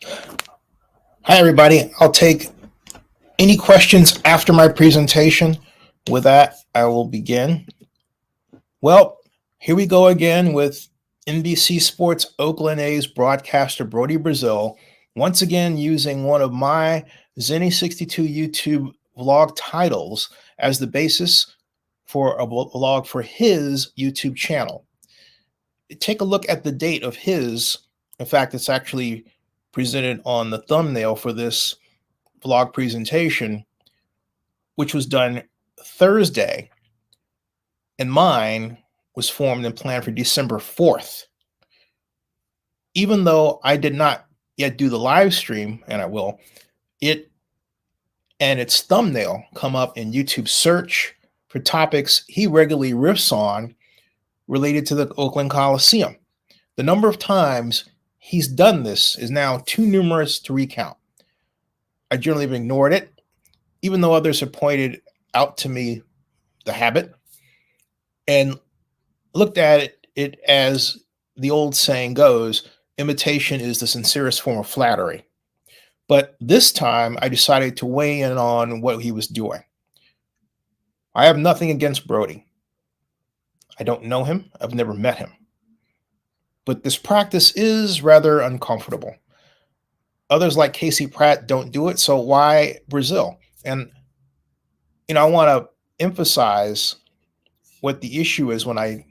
Hi, everybody. I'll take any questions after my presentation. With that, I will begin. Well, here we go again with NBC Sports Oakland A's broadcaster Brody Brazil, once again using one of my Zennie62 YouTube vlog titles as the basis for a vlog for his YouTube channel. Take a look at the date of his. In fact, it's actually presented on the thumbnail for this vlog presentation, which was done Thursday, and mine was formed and planned for December 4th. Even though I did not yet do the live stream, and I will, it and its thumbnail come up in YouTube search for topics he regularly riffs on related to the Oakland Coliseum. The number of times he's done this is now too numerous to recount. I generally have ignored it, even though others have pointed out to me the habit and looked at it as the old saying goes, imitation is the sincerest form of flattery. But this time I decided to weigh in on what he was doing. I have nothing against Brody. I don't know him. I've never met him. But this practice is rather uncomfortable. Others like Casey Pratt don't do it, so why Brazil? And, I want to emphasize what the issue is when I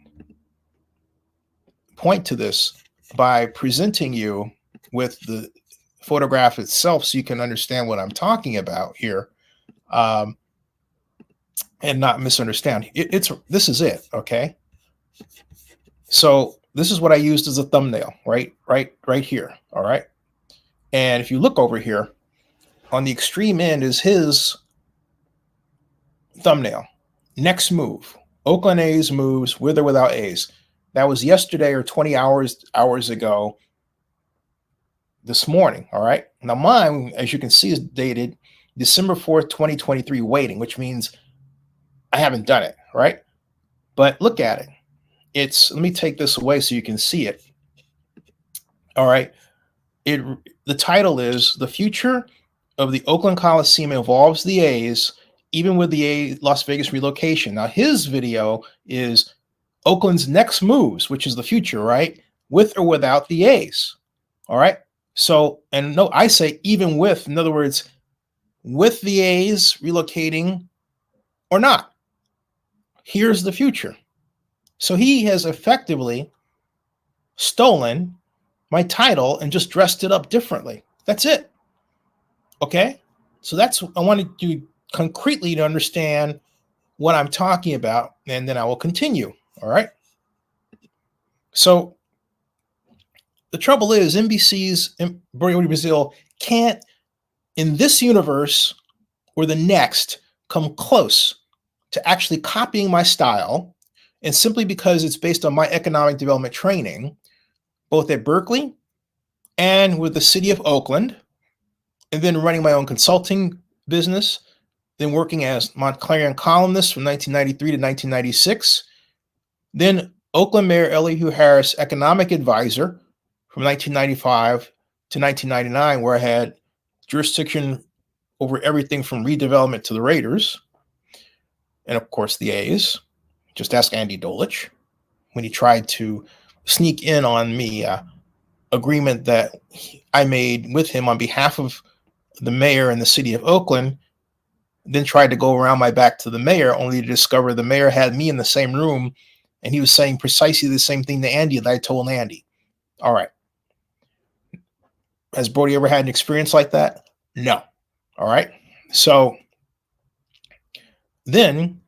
point to this by presenting you with the photograph itself so you can understand what I'm talking about here and not misunderstand. This is it, okay? So this is what I used as a thumbnail, right here, all right? And if you look over here, on the extreme end is his thumbnail. Next move, Oakland A's moves with or without A's. That was yesterday or 20 hours ago this morning, all right? Now mine, as you can see, is dated December 4th, 2023 waiting, which means I haven't done it, right? But look at it. Let me take this away so you can see it. All right. The title is The Future of the Oakland Coliseum Involves the A's, even with the Las Vegas relocation. Now, his video is Oakland's next moves, which is the future, right? With or without the A's. All right. So, and no, I say even with, in other words, with the A's relocating or not. Here's the future. So he has effectively stolen my title and just dressed it up differently. That's it. Okay. So I wanted you concretely to understand what I'm talking about, and then I will continue. All right. So the trouble is NBC's Brody Brazil can't, in this universe or the next, come close to actually copying my style, and simply because it's based on my economic development training, both at Berkeley and with the city of Oakland, and then running my own consulting business, then working as Montclarian columnist from 1993 to 1996, then Oakland Mayor Elihu Harris economic advisor from 1995 to 1999, where I had jurisdiction over everything from redevelopment to the Raiders, and of course the A's. Just ask Andy Dolich when he tried to sneak in on me agreement that I made with him on behalf of the mayor and the city of Oakland, then tried to go around my back to the mayor, only to discover the mayor had me in the same room and he was saying precisely the same thing to Andy that I told Andy. All right. Has Brody ever had an experience like that? No. All right. So then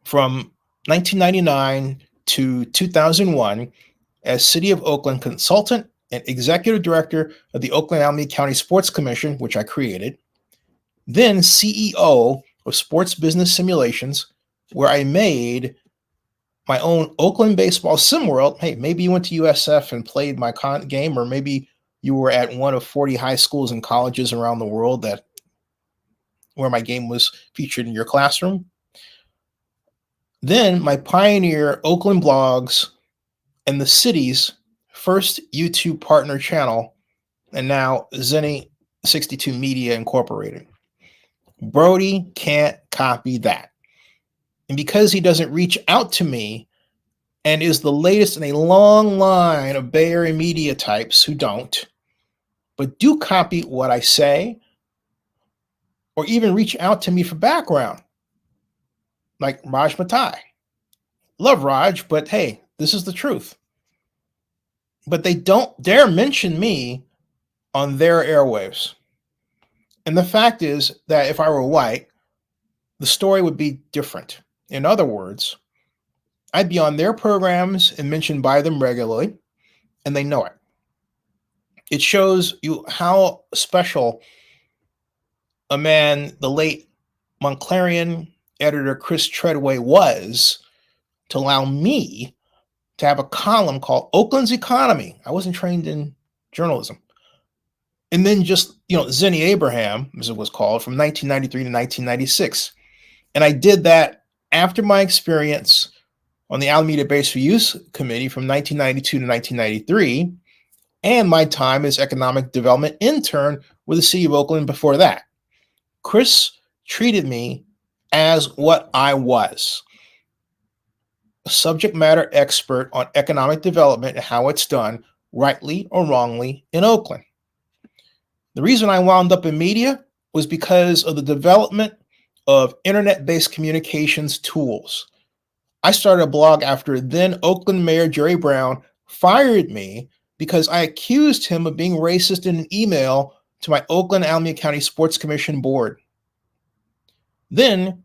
from 1999 to 2001, as City of Oakland consultant and executive director of the Oakland Alameda County Sports Commission, which I created, then CEO of Sports Business Simulations, where I made my own Oakland baseball sim world. Hey, maybe you went to USF and played my game, or maybe you were at one of 40 high schools and colleges around the world where my game was featured in your classroom. Then my pioneer Oakland blogs and the city's first YouTube partner channel, and now Zennie62 Media Incorporated. Brody can't copy that. And because he doesn't reach out to me and is the latest in a long line of Bay Area media types who don't, but do copy what I say or even reach out to me for background, like Raj Matai. Love Raj, but hey, this is the truth. But they don't dare mention me on their airwaves. And the fact is that if I were white, the story would be different. In other words, I'd be on their programs and mentioned by them regularly, and they know it. It shows you how special a man, the late Montclarian editor Chris Treadway, was to allow me to have a column called Oakland's Economy. I wasn't trained in journalism. And then just, Zennie Abraham, as it was called, from 1993 to 1996. And I did that after my experience on the Alameda Base for Use Committee from 1992 to 1993, and my time as economic development intern with the city of Oakland before that. Chris treated me as what I was, a subject matter expert on economic development and how it's done, rightly or wrongly, in Oakland. The reason I wound up in media was because of the development of internet-based communications tools. I started a blog after then Oakland Mayor Jerry Brown fired me because I accused him of being racist in an email to my Oakland Alameda County Sports Commission board. Then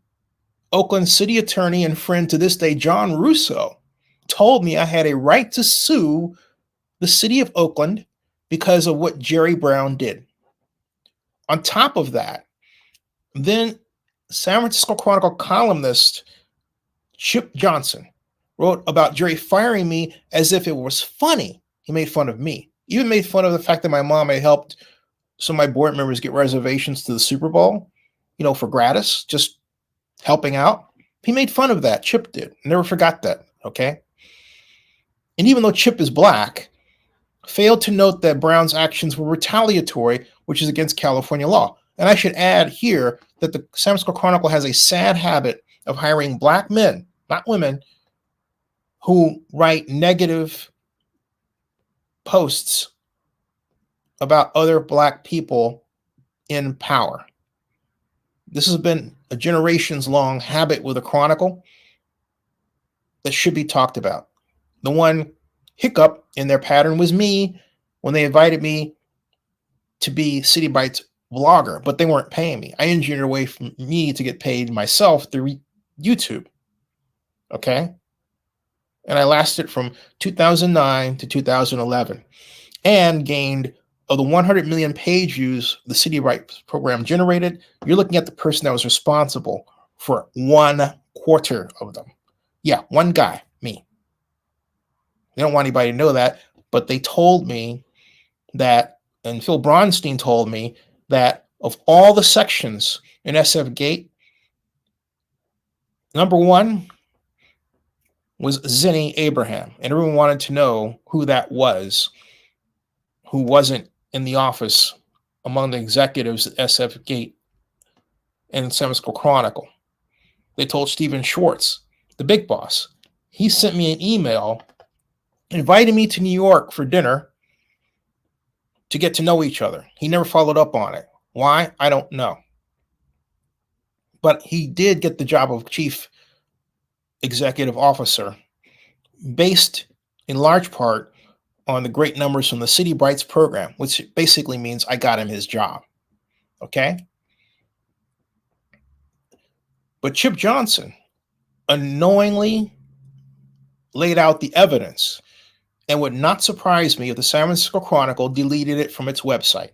Oakland city attorney and friend to this day, John Russo, told me I had a right to sue the city of Oakland because of what Jerry Brown did. On top of that, then San Francisco Chronicle columnist Chip Johnson wrote about Jerry firing me as if it was funny. He made fun of me. Even made fun of the fact that my mom had helped some of my board members get reservations to the Super Bowl, for gratis, just helping out. He made fun of that. Chip did. Never forgot that, okay? And even though Chip is black, failed to note that Brown's actions were retaliatory, which is against California law. And I should add here that the San Francisco Chronicle has a sad habit of hiring black men, not women, who write negative posts about other black people in power. This has been a generations-long habit with the Chronicle that should be talked about. The one hiccup in their pattern was me when they invited me to be City Bites blogger, but they weren't paying me. I engineered a way for me to get paid myself through YouTube. Okay? And I lasted from 2009 to 2011 and gained, of the 100 million page views the City Rights program generated, you're looking at the person that was responsible for 1/4 of them. Yeah, one guy, me. They don't want anybody to know that, but they told me that, and Phil Bronstein told me that of all the sections in SF Gate, number one was Zennie Abraham. And everyone wanted to know who that was, who wasn't in the office among the executives at SF Gate and San Francisco Chronicle. They told Stephen Schwartz, the big boss. He sent me an email inviting me to New York for dinner to get to know each other. He never followed up on it. Why? I don't know. But he did get the job of chief executive officer based in large part on the great numbers from the City Brights program, which basically means I got him his job. Okay? But Chip Johnson unknowingly laid out the evidence and would not surprise me if the San Francisco Chronicle deleted it from its website.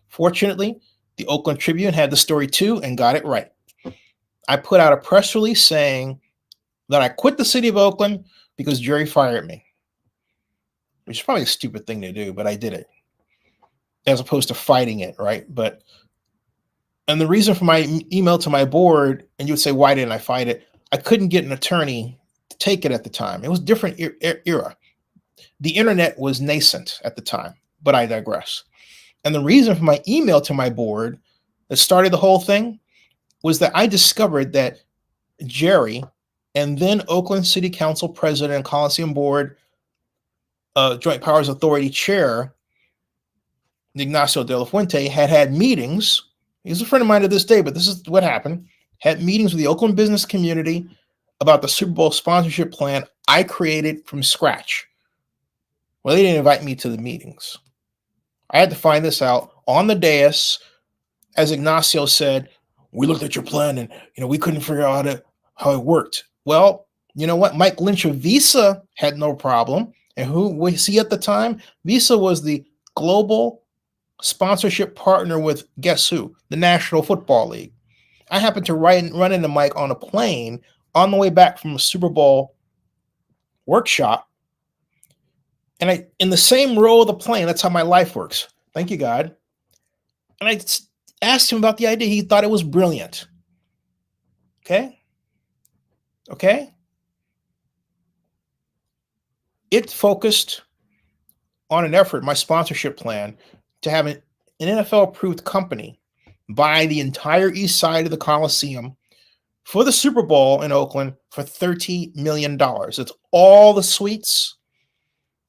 Fortunately, the Oakland Tribune had the story too and got it right. I put out a press release saying that I quit the city of Oakland because Jerry fired me, which is probably a stupid thing to do, but I did it as opposed to fighting it, right? And the reason for my email to my board, and you would say, why didn't I fight it? I couldn't get an attorney to take it at the time. It was a different era. The internet was nascent at the time, but I digress. And the reason for my email to my board that started the whole thing was that I discovered that Jerry and then Oakland City Council President and Coliseum Board Joint Powers Authority Chair, Ignacio de la Fuente, had meetings. He's a friend of mine to this day, but this is what happened. Had meetings with the Oakland business community about the Super Bowl sponsorship plan I created from scratch. Well, they didn't invite me to the meetings. I had to find this out on the dais. As Ignacio said, we looked at your plan and we couldn't figure out how it worked. Well, you know what? Mike Lynch of Visa had no problem. And who was he at the time? Visa was the global sponsorship partner with, guess who? The National Football League. I happened to run into Mike on a plane on the way back from a Super Bowl workshop. And in the same row of the plane, that's how my life works. Thank you, God. And I asked him about the idea. He thought it was brilliant. Okay. It focused on an effort, my sponsorship plan, to have an NFL-approved company buy the entire east side of the Coliseum for the Super Bowl in Oakland for $30 million. It's all the suites,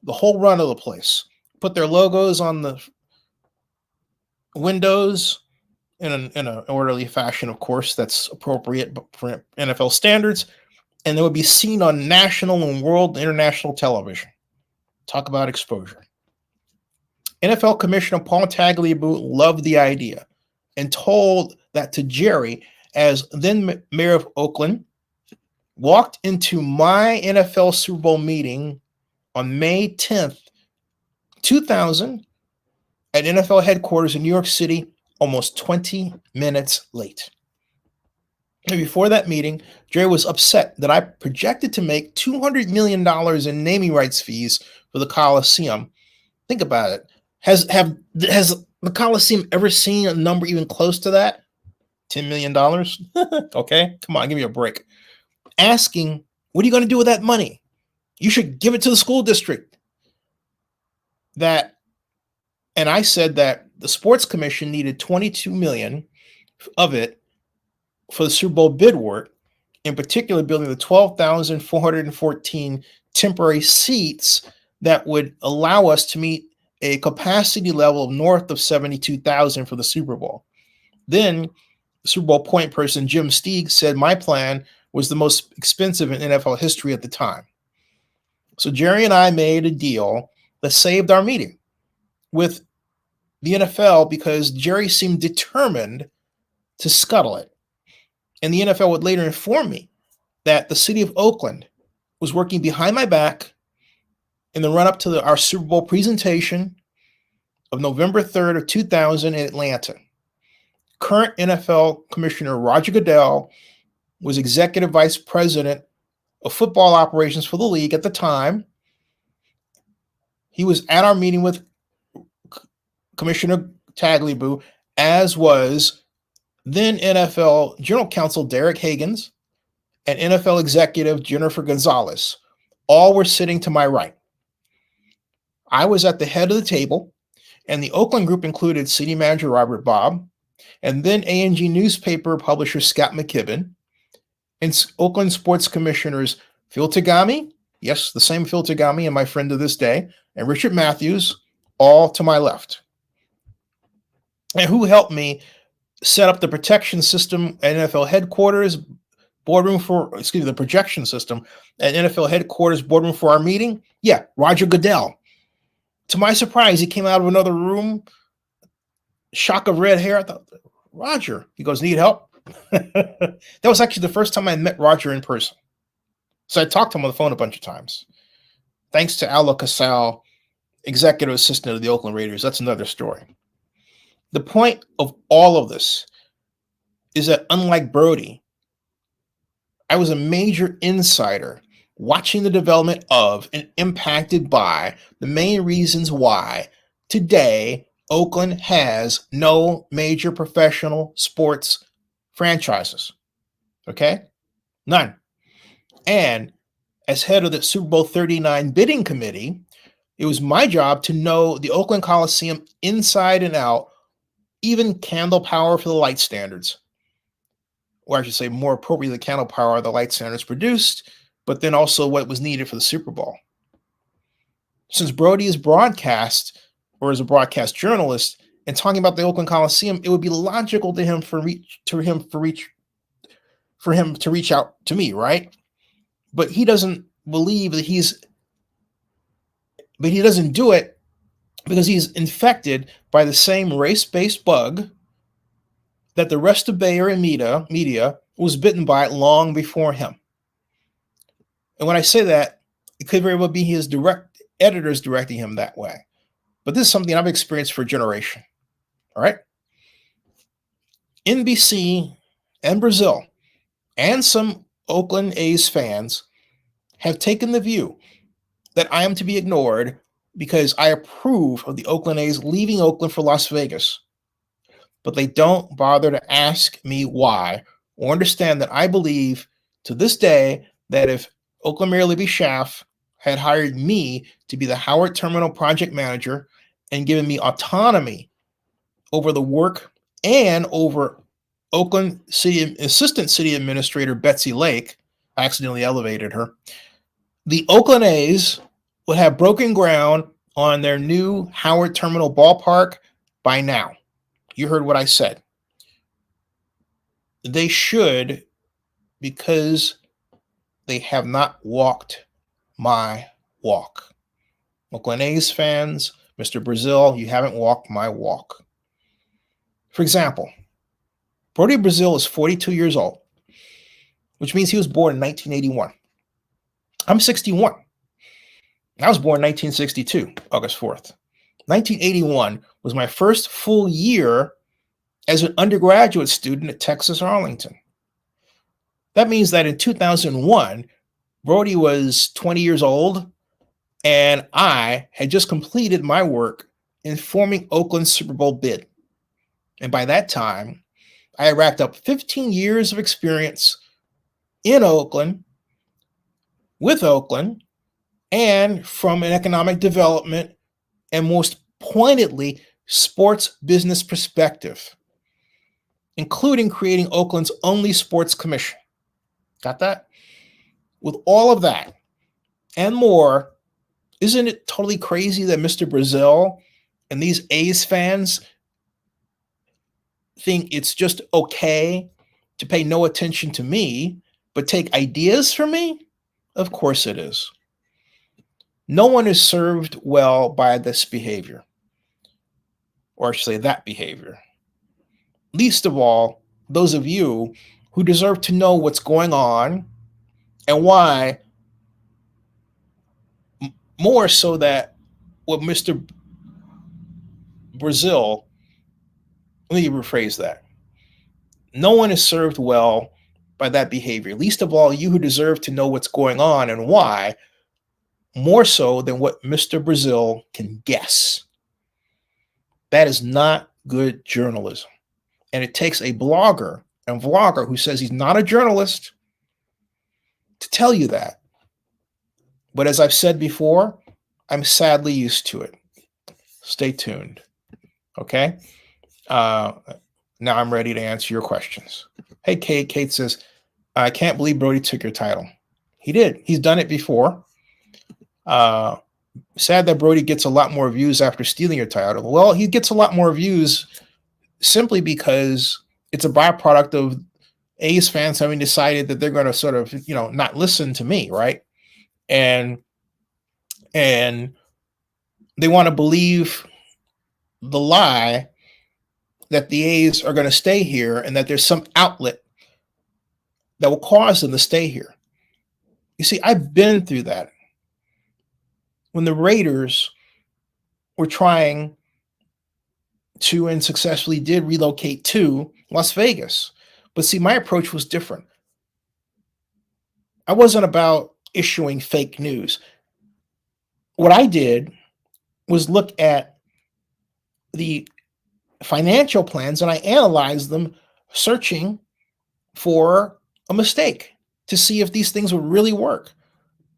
the whole run of the place. Put their logos on the windows in an orderly fashion, of course, that's appropriate for NFL standards. And they would be seen on national and world international television. Talk about exposure. NFL Commissioner Paul Tagliabue loved the idea and told that to Jerry, as then mayor of Oakland, walked into my NFL Super Bowl meeting on May 10th, 2000 at NFL headquarters in New York City, almost 20 minutes late. And before that meeting, Jerry was upset that I projected to make $200 million in naming rights fees for the Coliseum. Think about it. Has the Coliseum ever seen a number even close to that? $10 million? Okay, come on, give me a break. Asking, what are you going to do with that money? You should give it to the school district. And I said that the Sports Commission needed $22 million of it for the Super Bowl bid work, in particular building the 12,414 temporary seats that would allow us to meet a capacity level of north of 72,000 for the Super Bowl. Then Super Bowl point person Jim Steig said my plan was the most expensive in NFL history at the time. So Jerry and I made a deal that saved our meeting with the NFL because Jerry seemed determined to scuttle it. And the NFL would later inform me that the city of Oakland was working behind my back in the run-up to our Super Bowl presentation of November 3rd of 2000 in Atlanta. Current NFL Commissioner Roger Goodell was executive vice president of football operations for the league at the time. He was at our meeting with Commissioner Tagliabue, as was then NFL General Counsel Derek Hagans and NFL Executive Jennifer Gonzalez. All were sitting to my right. I was at the head of the table, and the Oakland group included City Manager Robert Bobb, and then A&G newspaper publisher Scott McKibben, and Oakland Sports Commissioners Phil Tagami, yes, the same Phil Tagami and my friend to this day, and Richard Matthews, all to my left. And who helped me set up the protection system at NFL headquarters, the projection system at NFL headquarters boardroom for our meeting? Yeah, Roger Goodell. To my surprise, he came out of another room, shock of red hair. I thought, Roger, he goes, need help? That was actually the first time I met Roger in person. So I talked to him on the phone a bunch of times. Thanks to Allo Casal, executive assistant of the Oakland Raiders. That's another story. The point of all of this is that unlike Brody, I was a major insider watching the development of and impacted by the main reasons why today Oakland has no major professional sports franchises. Okay? None. And as head of the Super Bowl 39 bidding committee, It was my job to know the Oakland Coliseum inside and out, even candle power for the light standards. Or I should say, more appropriately, the candle power the light standards produced, but then also what was needed for the Super Bowl. Since Brodie is broadcast, or is a broadcast journalist, and talking about the Oakland Coliseum, it would be logical to him for him to reach out to me, right? But he doesn't believe that but he doesn't do it because he's infected by the same race-based bug that the rest of Bay Area media was bitten by long before him. And when I say that, it could very well be his direct editors directing him that way. But this is something I've experienced for a generation. All right. NBC and Brazil and some Oakland A's fans have taken the view that I am to be ignored because I approve of the Oakland A's leaving Oakland for Las Vegas. But they don't bother to ask me why or understand that I believe to this day that if Oakland Mayor Libby Schaaf had hired me to be the Howard Terminal project manager and given me autonomy over the work and over Oakland City Assistant City Administrator Betsy Lake, I accidentally elevated her, the Oakland A's would have broken ground on their new Howard Terminal ballpark by now. You heard what I said. They should, because they have not walked my walk. Oakland A's fans, Mr. Brazil, you haven't walked my walk. For example, Brody Brazil is 42 years old, which means he was born in 1981. I'm 61. I was born in 1962, August 4th. 1981 was my first full year as an undergraduate student at Texas Arlington. That means that in 2001, Brody was 20 years old, and I had just completed my work in forming Oakland's Super Bowl bid. And by that time, I had racked up 15 years of experience in Oakland, with Oakland, and from an economic development and most pointedly, sports business perspective, including creating Oakland's only sports commission. Got that? With all of that and more, isn't it totally crazy that Mr. Brazil and these A's fans think it's just okay to pay no attention to me, but take ideas from me? Of course it is. No one is served well by this behavior, or I should say that behavior. Least of all, those of you who deserve to know what's going on and why, more so that what Mr. Brazil, let me rephrase that. No one is served well by that behavior. Least of all, you who deserve to know what's going on and why, more so than what Mr. Brazil can guess. That is not good journalism. And it takes a blogger and vlogger who says he's not a journalist to tell you that. But as I've said before, I'm sadly used to it. Stay tuned. Okay? Now I'm ready to answer your questions. Hey, Kate. Kate says, I can't believe Brody took your title. He did. He's done it before. Sad that Brody gets a lot more views after stealing your title. Well, he gets a lot more views simply because it's a byproduct of A's fans having decided that they're going to sort of, not listen to me, right? And they want to believe the lie that the A's are going to stay here and that there's some outlet that will cause them to stay here. You see, I've been through that. When the Raiders were trying to and successfully did relocate to Las Vegas. But see, my approach was different. I wasn't about issuing fake news. What I did was look at the financial plans and I analyzed them, searching for a mistake to see if these things would really work.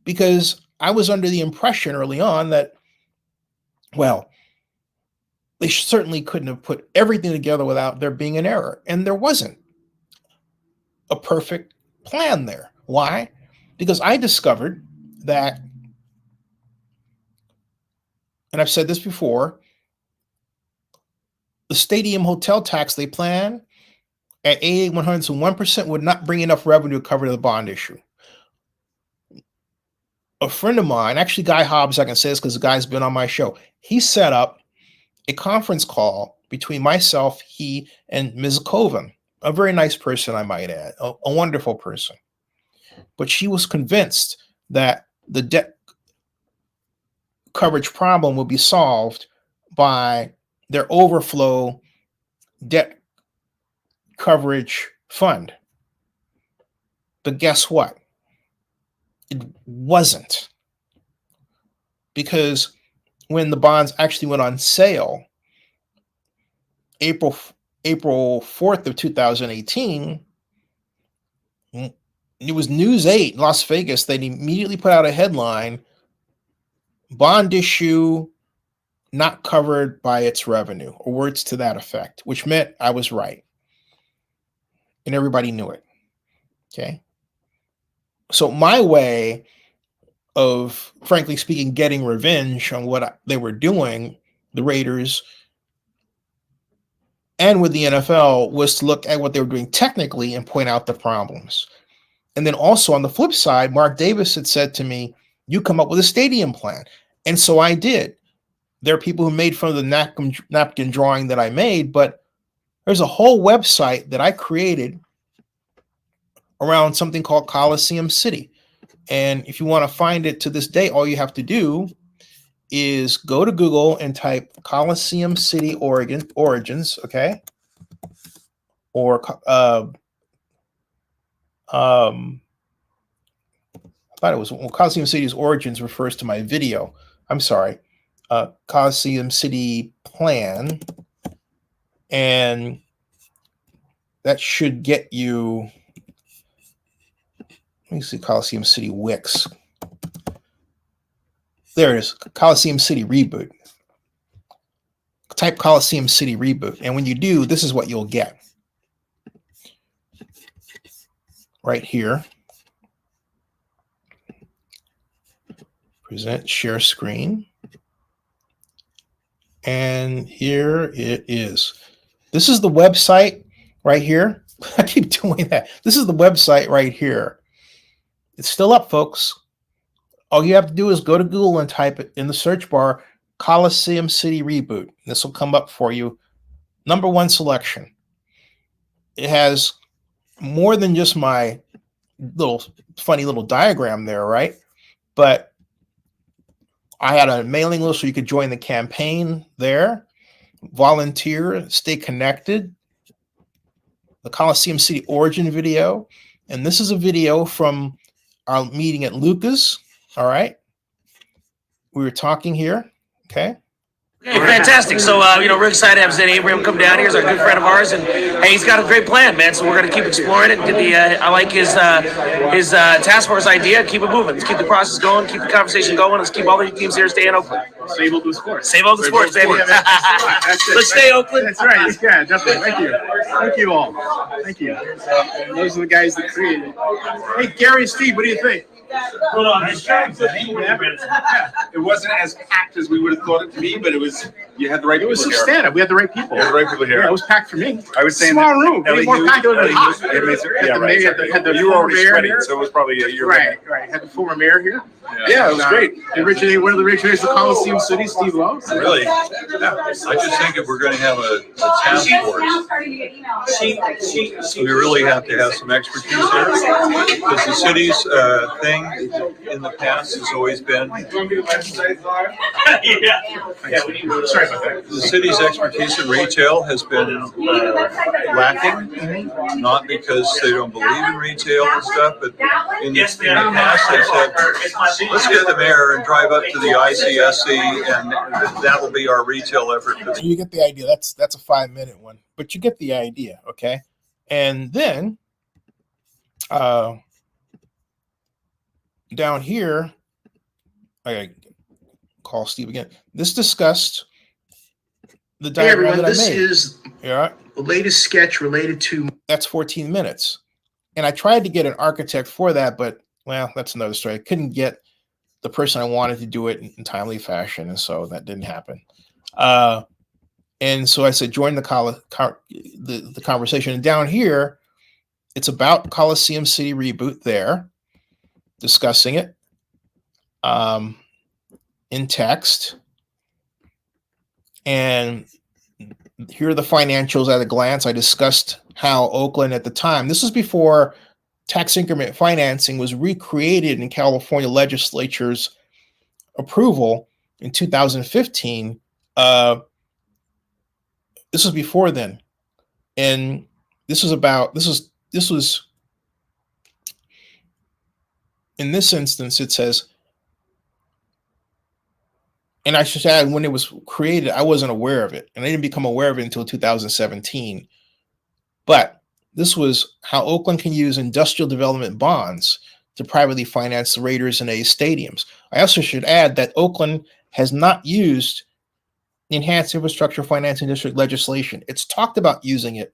Because I was under the impression early on that Well, they certainly couldn't have put everything together without there being an error. And there wasn't a perfect plan there. Why? Because I discovered that, and I've said this before, the stadium hotel tax they plan at 88, 100 to 1% would not bring enough revenue to cover the bond issue. A friend of mine, actually Guy Hobbs, I can say this because the guy's been on my show, he set up a conference call between myself, he, and Ms. Coven, a very nice person, I might add, a wonderful person. But she was convinced that the debt coverage problem would be solved by their overflow debt coverage fund. But guess what? It wasn't. Because when the bonds actually went on sale, April 4th of 2018, it was News 8 in Las Vegas. They immediately put out a headline, bond issue not covered by its revenue, or words to that effect, which meant I was right. And everybody knew it. Okay. So my way of, frankly speaking, getting revenge on what they were doing, the Raiders and with the NFL, was to look at what they were doing technically and point out the problems. And then also on the flip side, Mark Davis had said to me, you come up with a stadium plan. And so I did. There are people who made fun of the napkin drawing that I made, but there's a whole website that I created around something called Coliseum City. And if you want to find it to this day, all you have to do is go to Google and type Coliseum City origins, okay? Or I thought it was, well, Coliseum City's origins refers to my video. I'm sorry. Coliseum City plan, and that should get you, let me see, Coliseum City Wix. There it is, Coliseum City reboot. Type Coliseum City reboot, and when you do, this is what you'll get. Right here. Present, share screen. And here it is. This is the website right here. I keep doing that. This is the website right here. It's still up, folks. All you have to do is go to Google and type it in the search bar, Coliseum City Reboot. This will come up for you. #1 selection. It has more than just my little funny little diagram there, right? But I had a mailing list so you could join the campaign there, volunteer, stay connected, the Coliseum City origin video. And this is a video from our meeting at Lucas. All right. We were talking here. Okay. Hey, fantastic. So, we're excited to have Zennie Abraham come down here. He's a good friend of ours, and hey, he's got a great plan, man. So we're going to keep exploring it. I like his task force idea. Keep it moving. Let's keep the process going. Keep the conversation going. Let's keep all the teams here staying Oakland. Save all the sports. Save all the sports, baby. Let's stay Oakland. That's right. Yeah, definitely. Thank you. Thank you all. Thank you. And those are the guys that created it. Hey, Gary and Steve, what do you think? Hold on, nice job, Zennie. It wasn't as packed as we would have thought it to be, but it was. You had the right. It was substantive. We had the right people. You had the right people here. Yeah, it was packed for me. I was saying small room. Way more packed than yeah, right. Had the you were already sweating, here. so it was probably a year. Right. Had the former mayor here. Yeah, it was great. One of the originators of Coliseum City, Steve Lowe. Really? Yeah. I just think if we're going to have a task force, we really have to have some expertise here, because the city's thing in the past has always been. Sorry about that. The city's expertise in retail has been lacking, not because they don't believe in retail and stuff, but in the past they said, let's get the mayor and drive up to the ICSC and that'll be our retail effort. You get the idea. That's a 5-minute one, but you get the idea, okay? And then down here, call Steve again. This discussed the Hey diagram everyone, that I this made. is Yeah, the latest sketch related to. that's 14 minutes. And I tried to get an architect for that, but well, that's another story. I couldn't get the person I wanted to do it in timely fashion, and so that didn't happen. And so I said, join the conversation. And down here, it's about Coliseum City reboot there, discussing it in text. And here are the financials at a glance. I discussed how Oakland at the time, this was before tax increment financing was recreated in California legislature's approval in 2015. This was before then. And this was in this instance, it says, and I should add, when it was created, I wasn't aware of it. And I didn't become aware of it until 2017. But this was how Oakland can use industrial development bonds to privately finance the Raiders and A's stadiums. I also should add that Oakland has not used enhanced infrastructure financing district legislation. It's talked about using it,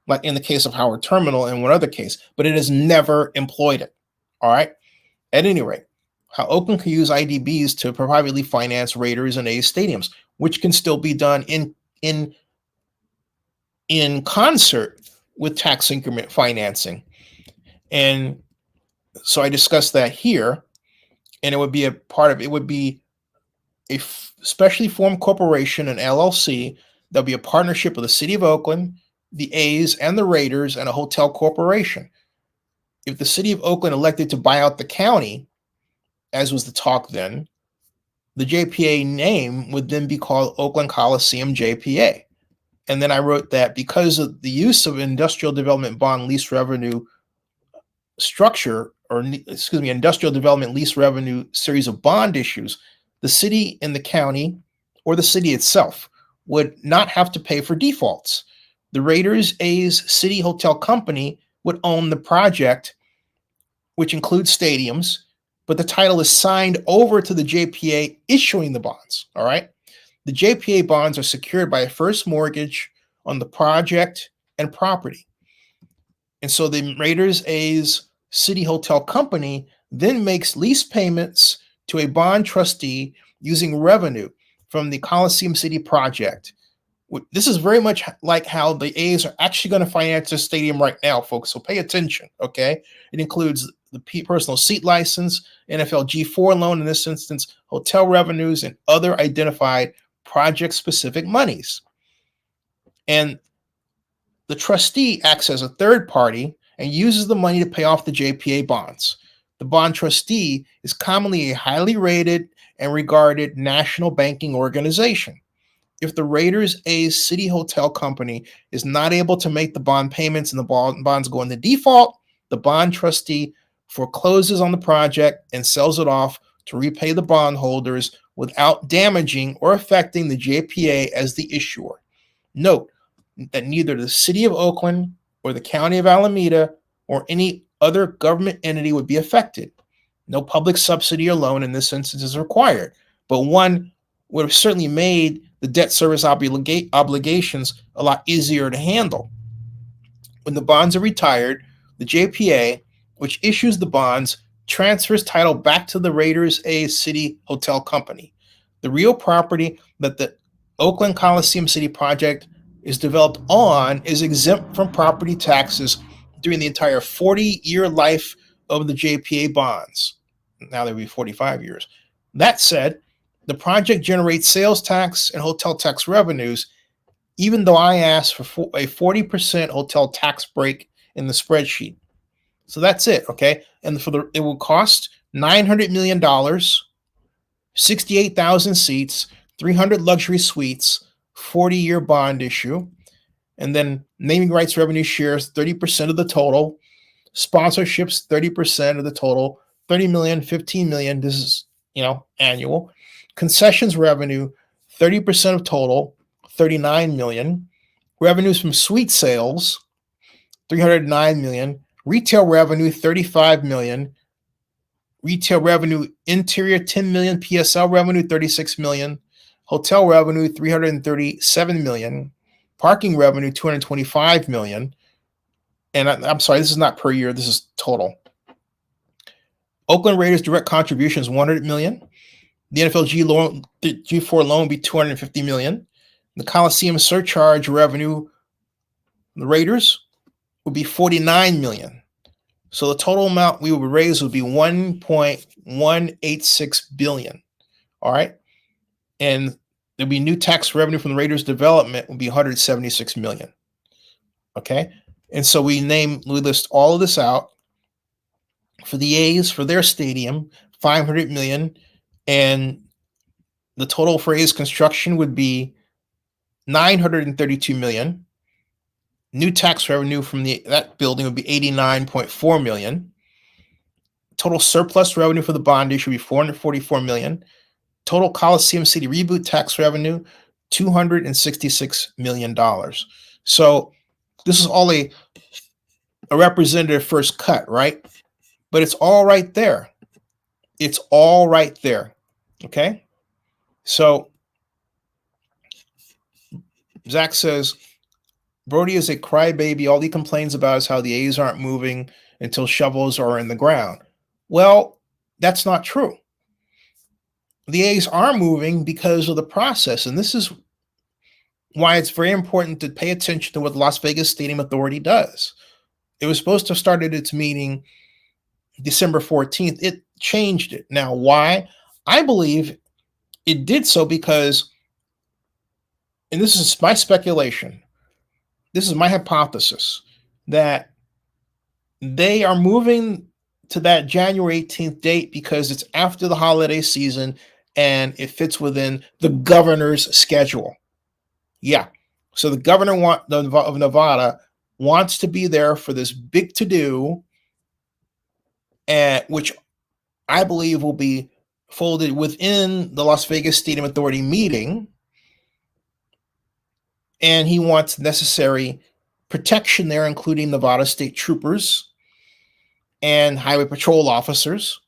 like in the case of Howard Terminal and one other case, but it has never employed it. All right. At any rate, how Oakland can use IDBs to privately finance Raiders and A's stadiums, which can still be done in concert with tax increment financing. And so I discussed that here, and it would be a specially formed corporation, an LLC, that'll be a partnership with the city of Oakland, the A's and the Raiders, and a hotel corporation. If the city of Oakland elected to buy out the county, as was the talk then, the JPA name would then be called Oakland Coliseum JPA. And then I wrote that because of the use of industrial development bond lease revenue structure, or industrial development lease revenue series of bond issues, the city and the county, or the city itself, would not have to pay for defaults. The Raiders A's City Hotel Company would own the project, which includes stadiums, but the title is signed over to the JPA issuing the bonds. All right. The JPA bonds are secured by a first mortgage on the project and property. And so the Raiders A's City Hotel Company then makes lease payments to a bond trustee using revenue from the Coliseum City project. This is very much like how the A's are actually going to finance the stadium right now, folks. So pay attention, okay? It includes the personal seat license, NFL G4 loan in this instance, hotel revenues, and other identified project-specific monies. And the trustee acts as a third party and uses the money to pay off the JPA bonds. The bond trustee is commonly a highly rated and regarded national banking organization. If the Raiders A's City Hotel Company is not able to make the bond payments and the bonds go into default, the bond trustee forecloses on the project and sells it off to repay the bondholders without damaging or affecting the JPA as the issuer. Note that neither the City of Oakland or the County of Alameda or any other government entity would be affected. No public subsidy or loan in this instance is required, but one would have certainly made the debt service obligations a lot easier to handle. When the bonds are retired, the JPA, which issues the bonds, transfers title back to the Raiders A's City Hotel Company. The real property that the Oakland Coliseum City project is developed on is exempt from property taxes during the entire 40-year life of the JPA bonds. Now there will be 45 years. That said, the project generates sales tax and hotel tax revenues, even though I asked for a 40% hotel tax break in the spreadsheet. So that's it, okay? And it will cost $900 million, 68,000 seats, 300 luxury suites, 40-year bond issue, and then naming rights revenue shares 30% of the total, sponsorships 30% of the total, 30 million, 15 million. This is annual. Concessions revenue 30% of total, 39 million. Revenues from suite sales 309 million. Retail revenue 35 million. Retail revenue, interior 10 million, PSL revenue 36 million, hotel revenue 337 million, parking revenue 225 million. And I'm sorry, this is not per year, this is total. Oakland Raiders direct contributions 100 million. The NFL G4 loan would be 250 million. The Coliseum surcharge revenue, the Raiders, would be 49 million. So the total amount we would raise would be 1.186 billion. All right. And there'd be new tax revenue from the Raiders development would be 176 million. Okay. And so we list all of this out. For the A's, for their stadium, 500 million. And the total for A's construction would be 932 million. New tax revenue from that building would be 89.4 million. Total surplus revenue for the bond issue would be 444 million. Total Coliseum City reboot tax revenue, $266 million. So this is all a representative first cut, right? But it's all right there. It's all right there. Okay? So Zach says, Brodie is a crybaby. All he complains about is how the A's aren't moving until shovels are in the ground. Well, that's not true. The A's are moving because of the process. And this is why it's very important to pay attention to what the Las Vegas Stadium Authority does. It was supposed to have started its meeting December 14th. It changed it. Now, why? I believe it did so because, and this is my speculation, this is my hypothesis, that they are moving to that January 18th date because it's after the holiday season and it fits within the governor's schedule. Yeah. So the governor of Nevada wants to be there for this big to-do, which I believe will be folded within the Las Vegas Stadium Authority meeting. And he wants necessary protection there, including Nevada State Troopers and Highway Patrol officers.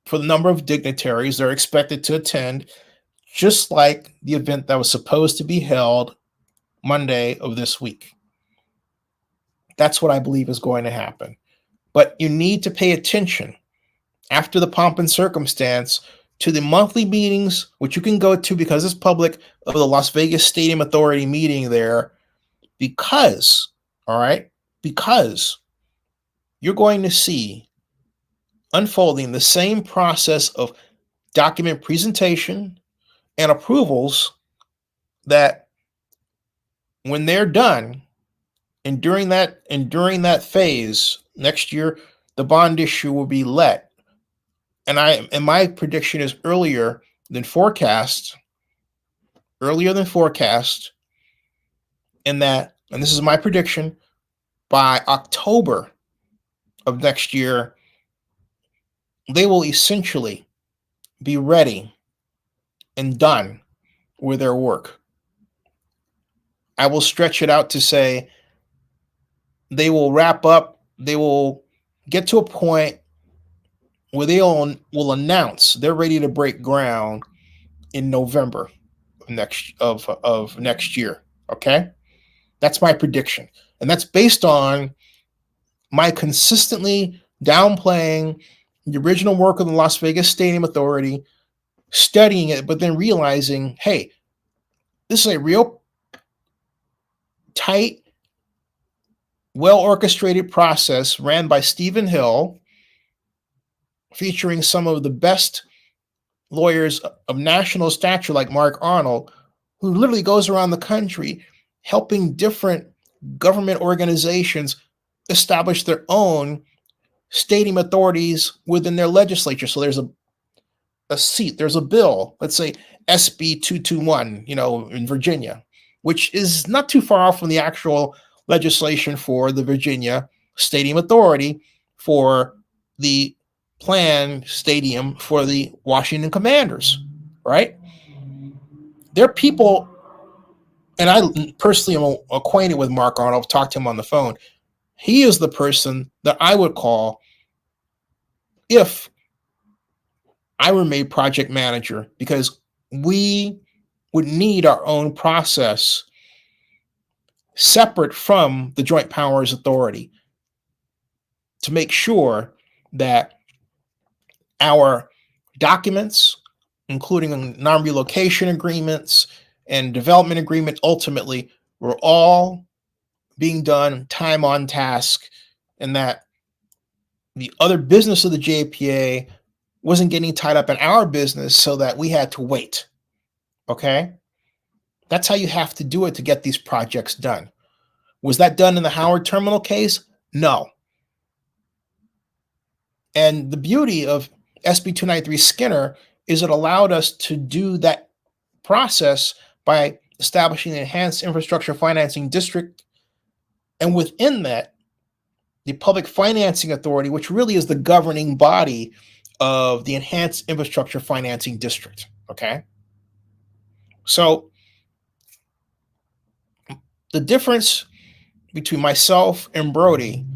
For the number of dignitaries they're expected to attend, just like the event that was supposed to be held Monday of this week. That's what I believe is going to happen. But you need to pay attention after the pomp and circumstance to the monthly meetings, which you can go to because it's public, of the Las Vegas Stadium Authority meeting there, because you're going to see unfolding the same process of document presentation and approvals that when they're done, and during that phase next year, the bond issue will be let. And my prediction is earlier than forecast, and this is my prediction, by October of next year, they will essentially be ready and done with their work. I will stretch it out to say they will wrap up, they will get to a point where they will announce they're ready to break ground in November of next year. Okay? That's my prediction. And that's based on my consistently downplaying the original work of the Las Vegas Stadium Authority, studying it, but then realizing, hey, this is a real tight, well-orchestrated process ran by Stephen Hill, featuring some of the best lawyers of national stature like Mark Arnold, who literally goes around the country helping different government organizations establish their own stadium authorities within their legislature. So there's there's a bill, let's say SB 221, in Virginia, which is not too far off from the actual legislation for the Virginia Stadium Authority for the planned stadium for the Washington Commanders, right? There are people, and I personally am acquainted with Mark Arnold. I've talked to him on the phone. He is the person that I would call if I were made project manager, because we would need our own process separate from the Joint Powers Authority to make sure that our documents, including non-relocation agreements and development agreement, ultimately were all being done time on task, and that the other business of the JPA wasn't getting tied up in our business so that we had to wait. Okay? That's how you have to do it to get these projects done. Was that done in the Howard Terminal case? No. And the beauty of SB 293 Skinner is it allowed us to do that process by establishing the Enhanced Infrastructure Financing District, and within that, the Public Financing Authority, which really is the governing body of the Enhanced Infrastructure Financing District. Okay? So the difference between myself and Brody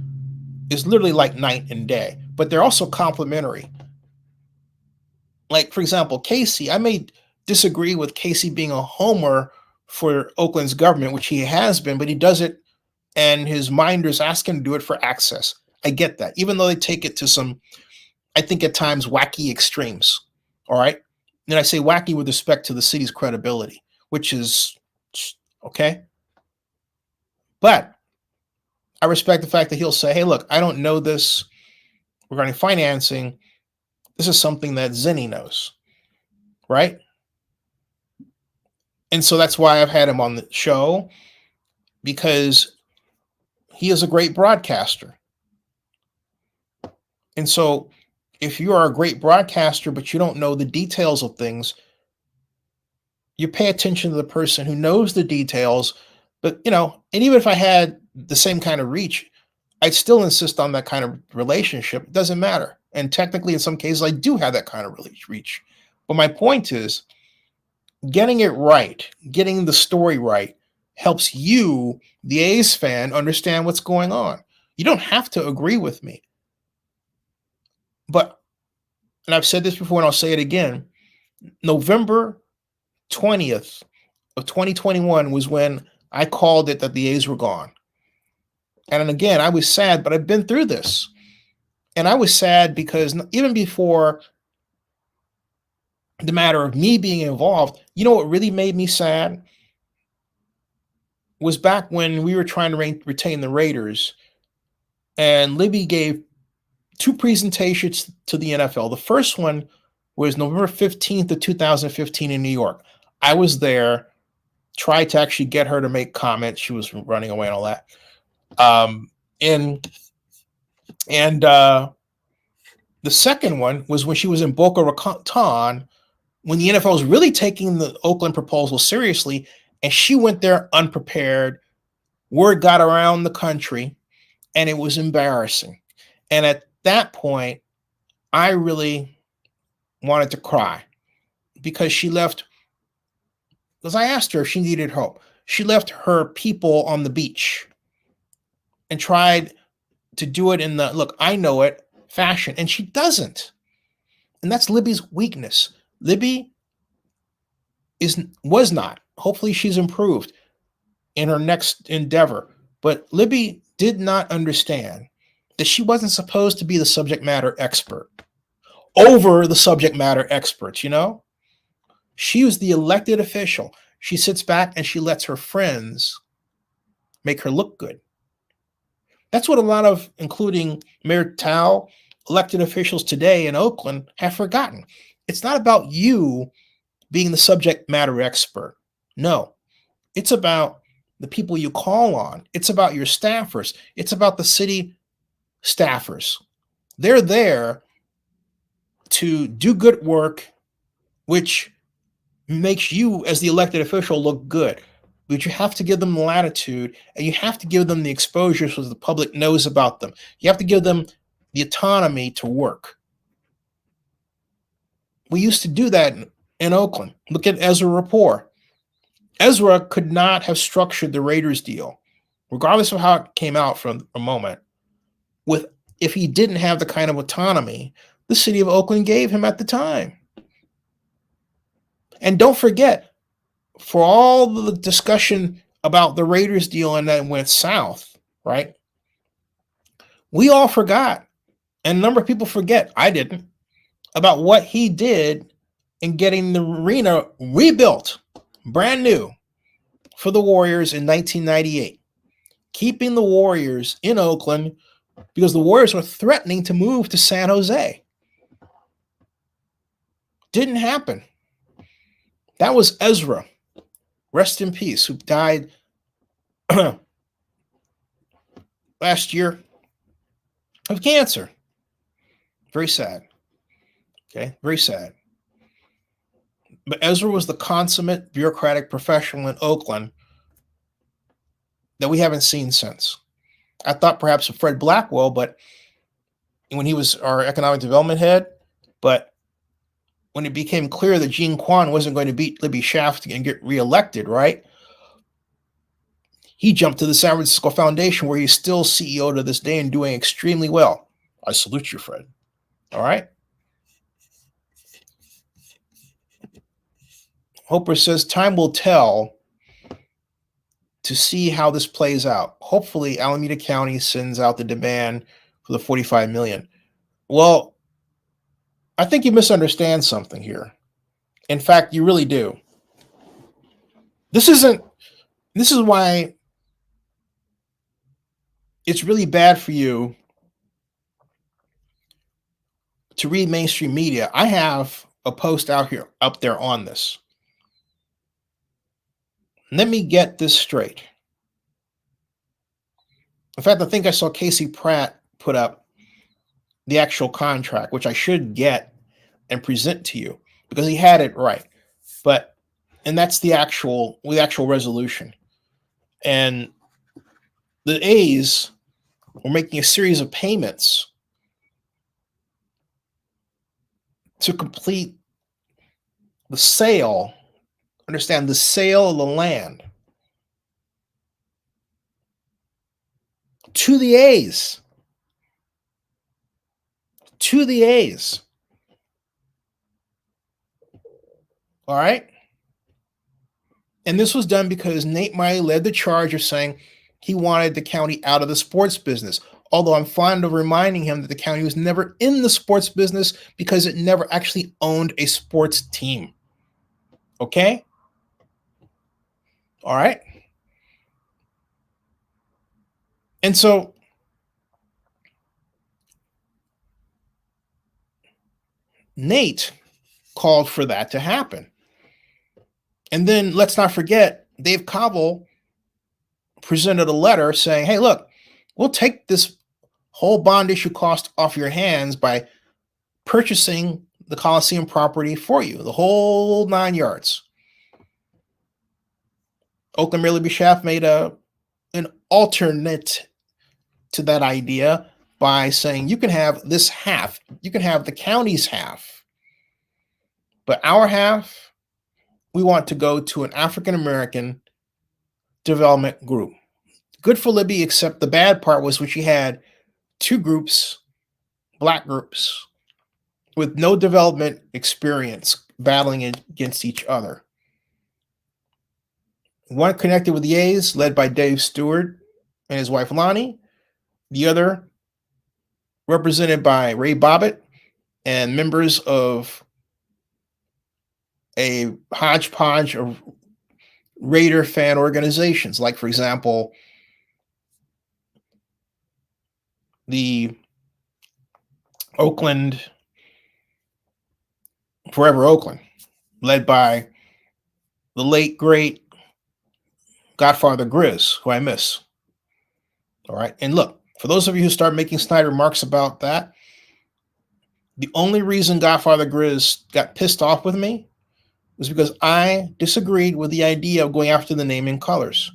is literally like night and day, but they're also complementary. Like, for example, Casey, I may disagree with Casey being a homer for Oakland's government, which he has been, but he does it and his minders ask him to do it for access. I get that, even though they take it to some, I think at times, wacky extremes. All right. And I say wacky with respect to the city's credibility, which is okay. But I respect the fact that he'll say, hey, look, I don't know this regarding financing. This is something that Zennie knows, right? And so that's why I've had him on the show, because he is a great broadcaster. And so if you are a great broadcaster, but you don't know the details of things, you pay attention to the person who knows the details. But, you know, and even if I had the same kind of reach, I'd still insist on that kind of relationship. It doesn't matter. And technically, in some cases, I do have that kind of reach. But my point is, getting it right, getting the story right, helps you, the A's fan, understand what's going on. You don't have to agree with me. But, and I've said this before and I'll say it again, November 20th of 2021 was when I called it that the A's were gone. And again, I was sad, but I've been through this. And I was sad because even before the matter of me being involved, you know what really made me sad? Was back when we were trying to retain the Raiders, and Libby gave 2 presentations to the NFL. The first one was November 15th of 2015 in New York. I was there, tried to actually get her to make comments. She was running away and all that. The second one was when she was in Boca Raton, when the NFL was really taking the Oakland proposal seriously, and she went there unprepared. Word got around the country, and it was embarrassing. And at that point, I really wanted to cry, because she left, because I asked her if she needed help. She left her people on the beach and tried to do it in the, look, I know it, fashion, and she doesn't. And that's Libby's weakness. Libby was not. Hopefully she's improved in her next endeavor. But Libby did not understand that she wasn't supposed to be the subject matter expert over the subject matter experts, you know? She was the elected official. She sits back and she lets her friends make her look good. That's what a lot of, including Mayor Tao, elected officials today in Oakland have forgotten. It's not about you being the subject matter expert. No, it's about the people you call on. It's about your staffers. It's about the city staffers. They're there to do good work, which makes you as the elected official look good. But you have to give them latitude, and you have to give them the exposure so the public knows about them. You have to give them the autonomy to work. We used to do that in Oakland. Look at Ezra Rapport. Ezra could not have structured the Raiders deal, regardless of how it came out for a moment, if he didn't have the kind of autonomy the city of Oakland gave him at the time. And don't forget, for all the discussion about the Raiders deal and that went south, right? We all forgot, and a number of people forget, I didn't, about what he did in getting the arena rebuilt, brand new, for the Warriors in 1998. Keeping the Warriors in Oakland because the Warriors were threatening to move to San Jose. Didn't happen. That was Ezra, rest in peace, who died last year of cancer. Very sad. Okay, very sad. But Ezra was the consummate bureaucratic professional in Oakland that we haven't seen since. I thought perhaps of Fred Blackwell, but when he was our economic development head, but when it became clear that Gene Kwan wasn't going to beat Libby Schaaf and get reelected, right? He jumped to the San Francisco Foundation, where he's still CEO to this day and doing extremely well. I salute you, Fred. All right. Hopper says time will tell to see how this plays out. Hopefully, Alameda County sends out the demand for the $45 million. Well, I think you misunderstand something here. In fact, you really do. This is why it's really bad for you to read mainstream media. I have a post up there on this. Let me get this straight. In fact, I think I saw Casey Pratt put up the actual contract, which I should get and present to you because he had it right. And that's the actual resolution. And the A's were making a series of payments to complete the sale. Understand, the sale of the land to the A's. To the A's. All right? And this was done because Nate Miley led the charge of saying he wanted the county out of the sports business. Although I'm fond of reminding him that the county was never in the sports business because it never actually owned a sports team. Okay? All right. And so Nate called for that to happen. And then let's not forget, Dave Cobble presented a letter saying, hey, look, we'll take this whole bond issue cost off your hands by purchasing the Coliseum property for you, the whole 9 yards. Oakland Mayor Libby Schaaf made an alternate to that idea by saying you can have this half. You can have the county's half. But our half, we want to go to an African-American development group. Good for Libby, except the bad part was when she had two groups, black groups, with no development experience battling against each other. One connected with the A's, led by Dave Stewart and his wife Lonnie. The other represented by Ray Bobbitt and members of a hodgepodge of Raider fan organizations, like, for example, the Forever Oakland, led by the late, great Godfather Grizz, who I miss. All right. And look, for those of you who start making snide remarks about that, the only reason Godfather Grizz got pissed off with me was because I disagreed with the idea of going after the name and colors.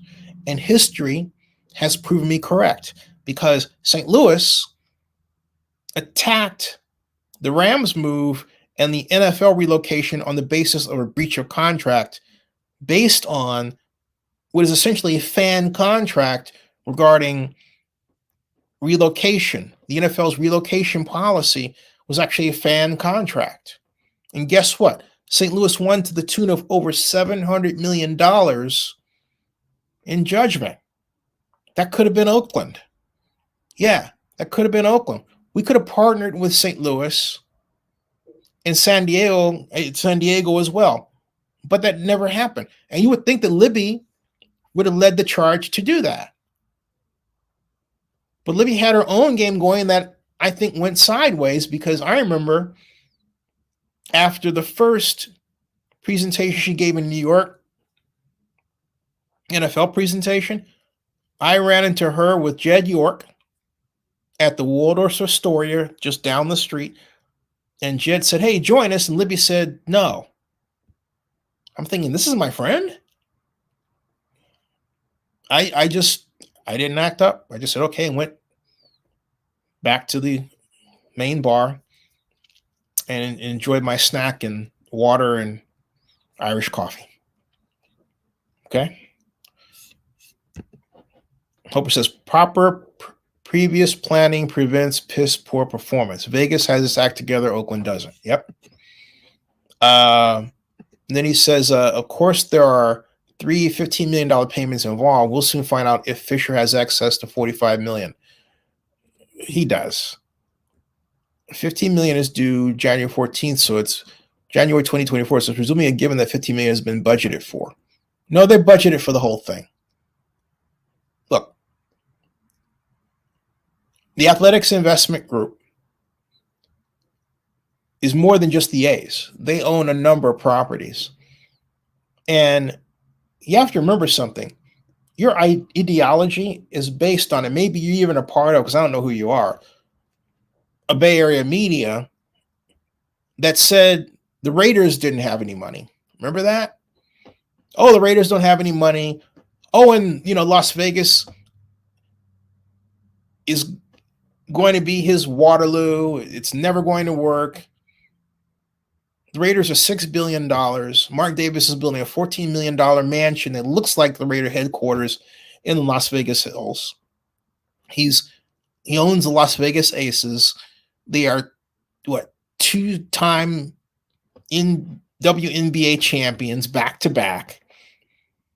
And history has proven me correct, because St. Louis attacked the Rams move and the NFL relocation on the basis of a breach of contract based on what is essentially a fan contract regarding relocation. The NFL's relocation policy was actually a fan contract. And guess what? St. Louis won to the tune of over $700 million in judgment. That could have been Oakland. Yeah, that could have been Oakland. We could have partnered with St. Louis and San Diego as well. But that never happened. And you would think that Libby would have led the charge to do that. But Libby had her own game going that I think went sideways, because I remember after the first presentation she gave in New York, NFL presentation, I ran into her with Jed York at the Waldorf Astoria just down the street. And Jed said, "Hey, join us." And Libby said, "No." I'm thinking, this is my friend? I didn't act up. I just said, okay, and went back to the main bar and enjoyed my snack and water and Irish coffee. Okay. Hoper says, proper previous planning prevents piss poor performance. Vegas has this act together. Oakland doesn't. Yep. Then he says, of course, there are three $15 million payments involved. We'll soon find out if Fisher has access to $45 million. He does. $15 million is due January 14th, so it's January 2024. So presuming a given that $15 million has been budgeted for. No, they're budgeted for the whole thing. Look, the Athletics Investment Group is more than just the A's. They own a number of properties. And you have to remember something. Your ideology is based on it. Maybe you're even a part of, because I don't know who you are, a Bay Area media that said the Raiders didn't have any money. Remember that? Oh, the Raiders don't have any money. Oh, and Las Vegas is going to be his Waterloo. It's never going to work. The Raiders are $6 billion. Mark Davis is building a $14 million mansion that looks like the Raider headquarters in the Las Vegas Hills. He owns the Las Vegas Aces. They are, two-time WNBA champions back-to-back.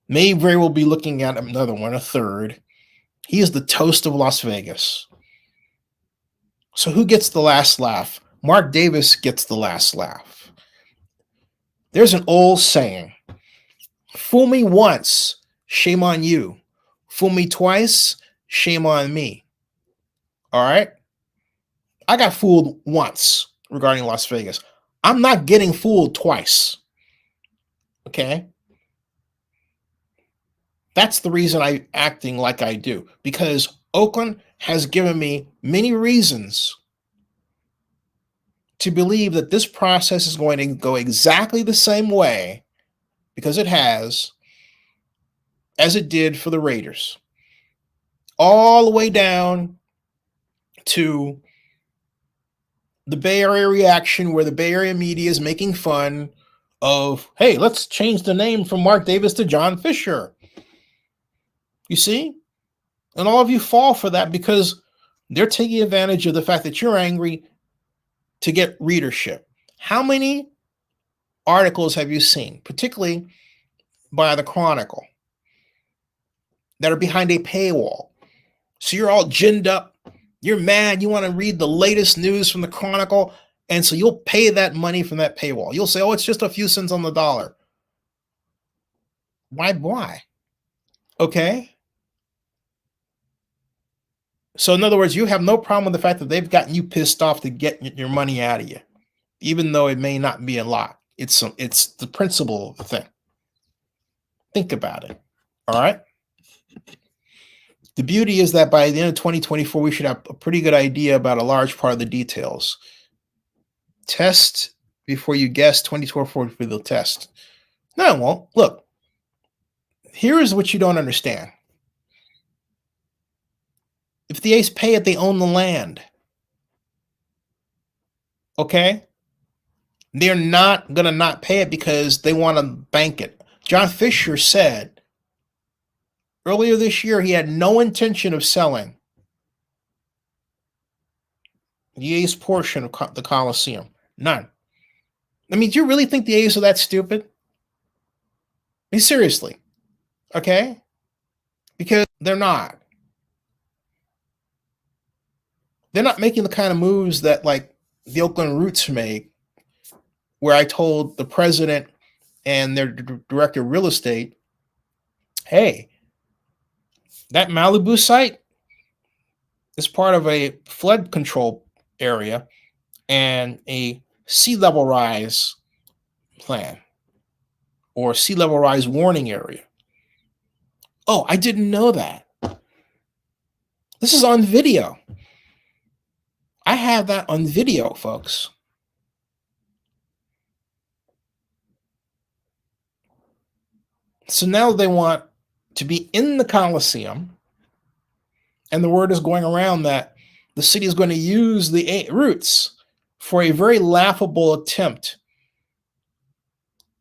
May very well be looking at another one, a third. He is the toast of Las Vegas. So who gets the last laugh? Mark Davis gets the last laugh. There's an old saying, fool me once, shame on you. Fool me twice, shame on me. All right? I got fooled once regarding Las Vegas. I'm not getting fooled twice. Okay? That's the reason I'm acting like I do, because Oakland has given me many reasons to believe that this process is going to go exactly the same way, because it has, as it did for the Raiders. All the way down to the Bay Area reaction, where the Bay Area media is making fun of, hey, let's change the name from Mark Davis to John Fisher. You see? And all of you fall for that because they're taking advantage of the fact that you're angry to get readership. How many articles have you seen, particularly by the Chronicle, that are behind a paywall? So you're all ginned up, you're mad, you want to read the latest news from the Chronicle, and so you'll pay that money from that paywall. You'll say, oh, it's just a few cents on the dollar. Why? Okay. So in other words, you have no problem with the fact that they've gotten you pissed off to get your money out of you, even though it may not be a lot. It's the principle of the thing. Think about it. All right. The beauty is that by the end of 2024, we should have a pretty good idea about a large part of the details. Test before you guess. 2024 for the test. No, it won't. Look, here is what you don't understand. If the A's pay it, they own the land. Okay? They're not going to not pay it because they want to bank it. John Fisher said earlier this year he had no intention of selling the A's portion of the Coliseum. None. I mean, do you really think the A's are that stupid? I mean, seriously. Okay? Because they're not. They're not making the kind of moves that like the Oakland Roots make, where I told the president and their director of real estate, hey, that Malibu site is part of a flood control area and a sea level rise plan or sea level rise warning area. Oh, I didn't know that. This is on video. I have that on video, folks. So now they want to be in the Coliseum, and the word is going around that the city is going to use the roots for a very laughable attempt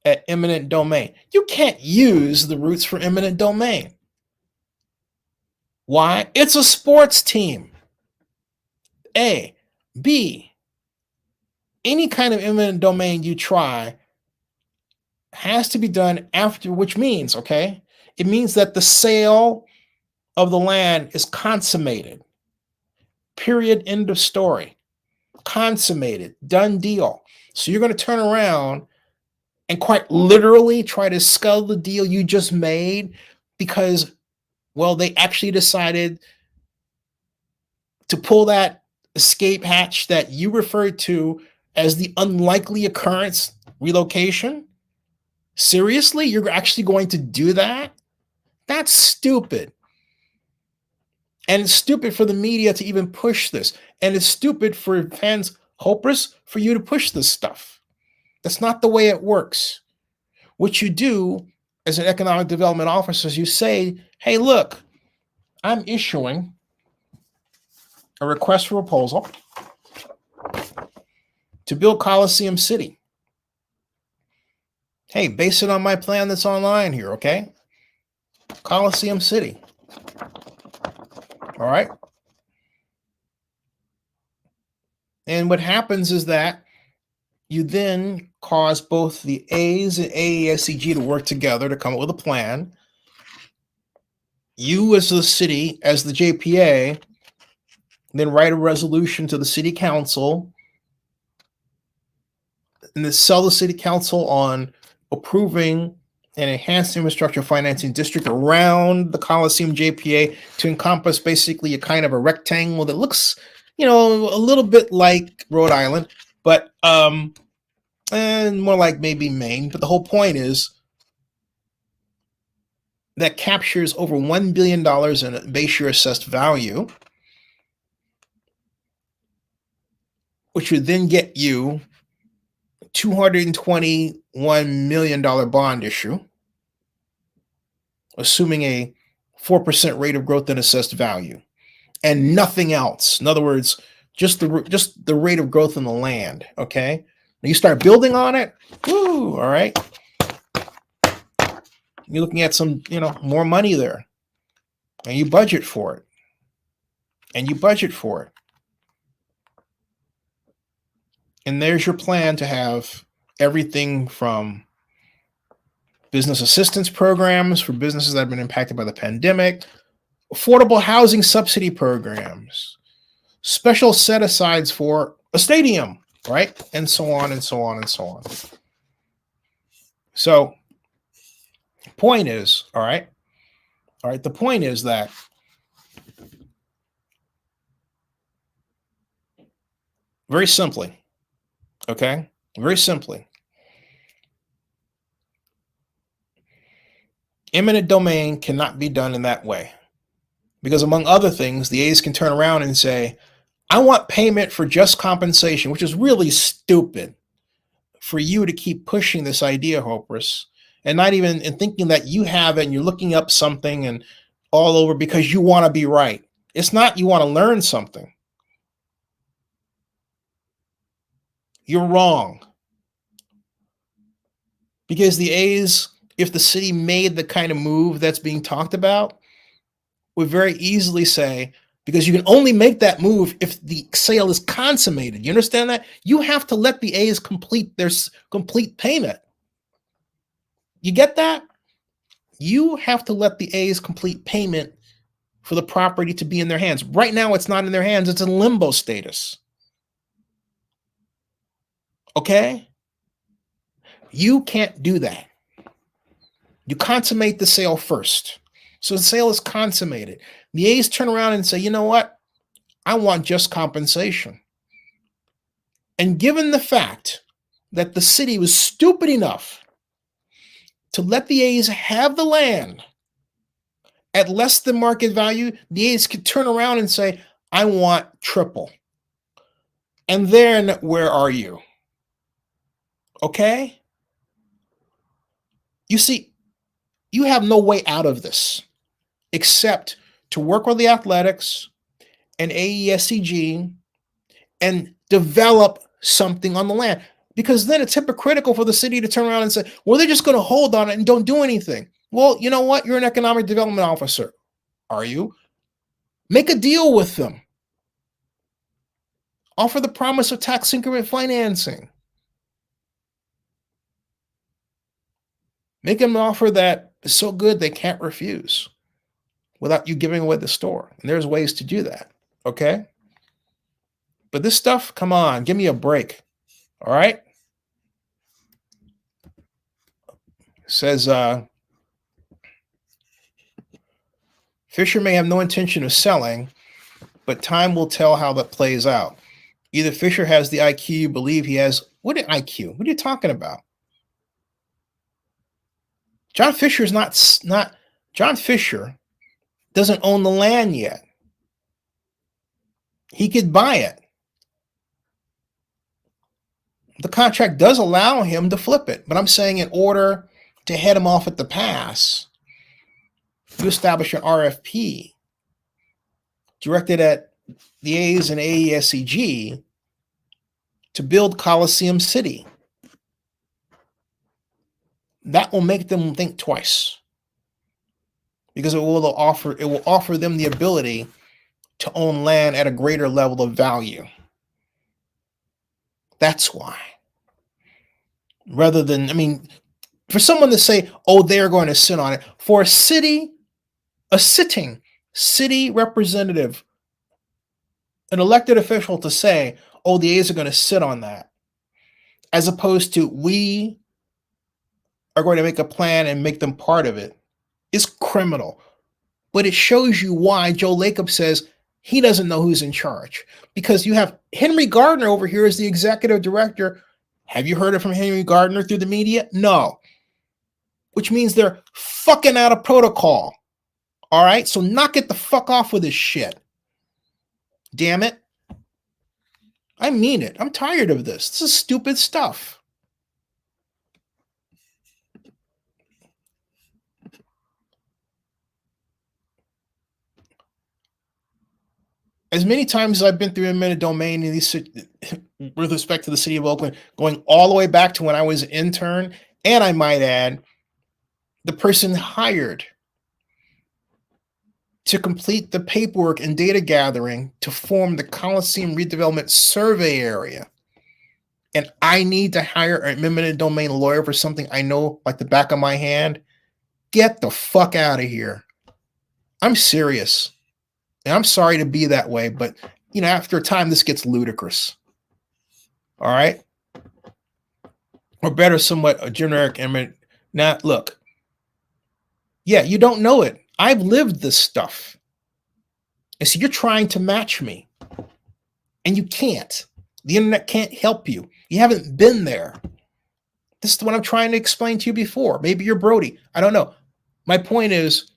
at eminent domain. You can't use the roots for eminent domain. Why? It's a sports team. A. B. Any kind of eminent domain you try has to be done after, which means, okay, it means that the sale of the land is consummated. Period. End of story. Consummated. Done deal. So you're going to turn around and quite literally try to scuttle the deal you just made because, well, they actually decided to pull that escape hatch that you referred to as the unlikely occurrence relocation? Seriously? You're actually going to do that? That's stupid. And it's stupid for the media to even push this. And it's stupid for fans, hopers, for you to push this stuff. That's not the way it works. What you do as an economic development officer is you say, hey, look, I'm issuing a request for proposal to build Coliseum City. Hey, base it on my plan that's online here, okay? Coliseum City. All right? And what happens is that you then cause both the A's and AASCG to work together to come up with a plan. You as the city, as the JPA, then write a resolution to the city council and then sell the city council on approving an enhanced infrastructure financing district around the Coliseum JPA to encompass basically a kind of a rectangle that looks, you know, a little bit like Rhode Island, but and more like maybe Maine. But the whole point is that captures over $1 billion in base year assessed value, which would then get you $221 million bond issue, assuming a 4% rate of growth in assessed value, and nothing else. In other words, just the rate of growth in the land. Okay, now you start building on it. Woo! All right, you're looking at some, you know, more money there, and you budget for it, And there's your plan to have everything from business assistance programs for businesses that have been impacted by the pandemic, affordable housing subsidy programs, special set-asides for a stadium, right? And so on and so on and so on. So point is, all right, the point is that very simply, okay, very simply, eminent domain cannot be done in that way. Because among other things, the A's can turn around and say, I want payment for just compensation, which is really stupid for you to keep pushing this idea, Hopris, and not even in thinking that you have it and you're looking up something and all over because you want to be right. It's not you want to learn something. You're wrong. Because the A's, if the city made the kind of move that's being talked about, would very easily say, because you can only make that move if the sale is consummated. You understand that? You have to let the A's complete their complete payment. You get that? You have to let the A's complete payment for the property to be in their hands. Right now, it's not in their hands. It's in limbo status. Okay? You can't do that. You consummate the sale first. So the sale is consummated. The A's turn around and say, you know what? I want just compensation. And given the fact that the city was stupid enough to let the A's have the land at less than market value, the A's could turn around and say, I want triple. And then where are you? Okay? You see, you have no way out of this except to work with the athletics and AESCG and develop something on the land. Because then it's hypocritical for the city to turn around and say, well, they're just going to hold on it and don't do anything. Well, you know what? You're an economic development officer. Are you? Make a deal with them. Offer the promise of tax increment financing. Make them an offer that is so good they can't refuse without you giving away the store. And there's ways to do that. Okay? But this stuff, come on, give me a break. All right? Says, Fisher may have no intention of selling, but time will tell how that plays out. Either Fisher has the IQ you believe he has. What IQ? What are you talking about? John Fisher John Fisher doesn't own the land yet. He could buy it. The contract does allow him to flip it, but I'm saying in order to head him off at the pass, you establish an RFP directed at the A's and AESCG to build Coliseum City. That will make them think twice, because it will offer them the ability to own land at a greater level of value. That's why. Rather than, for someone to say, oh, they're going to sit on it, for a sitting city representative, an elected official to say, oh, the A's are going to sit on that, as opposed to we are going to make a plan and make them part of it, is criminal. But it shows you why Joe Lacob says he doesn't know who's in charge. Because you have Henry Gardner over here as the executive director. Have you heard it from Henry Gardner through the media? No. Which means they're fucking out of protocol. All right? So knock it the fuck off with this shit. Damn it. I mean it. I'm tired of this. This is stupid stuff. As many times as I've been through eminent domain in these, with respect to the city of Oakland, going all the way back to when I was an intern, and I might add, the person hired to complete the paperwork and data gathering to form the Coliseum redevelopment survey area. And I need to hire an eminent domain lawyer for something I know like the back of my hand. Get the fuck out of here. I'm serious. And I'm sorry to be that way, but after a time, this gets ludicrous. All right? Or better, somewhat a generic eminent. Now, look. Yeah, you don't know it. I've lived this stuff. And so you're trying to match me. And you can't. The internet can't help you. You haven't been there. This is what I'm trying to explain to you before. Maybe you're Brody. I don't know. My point is,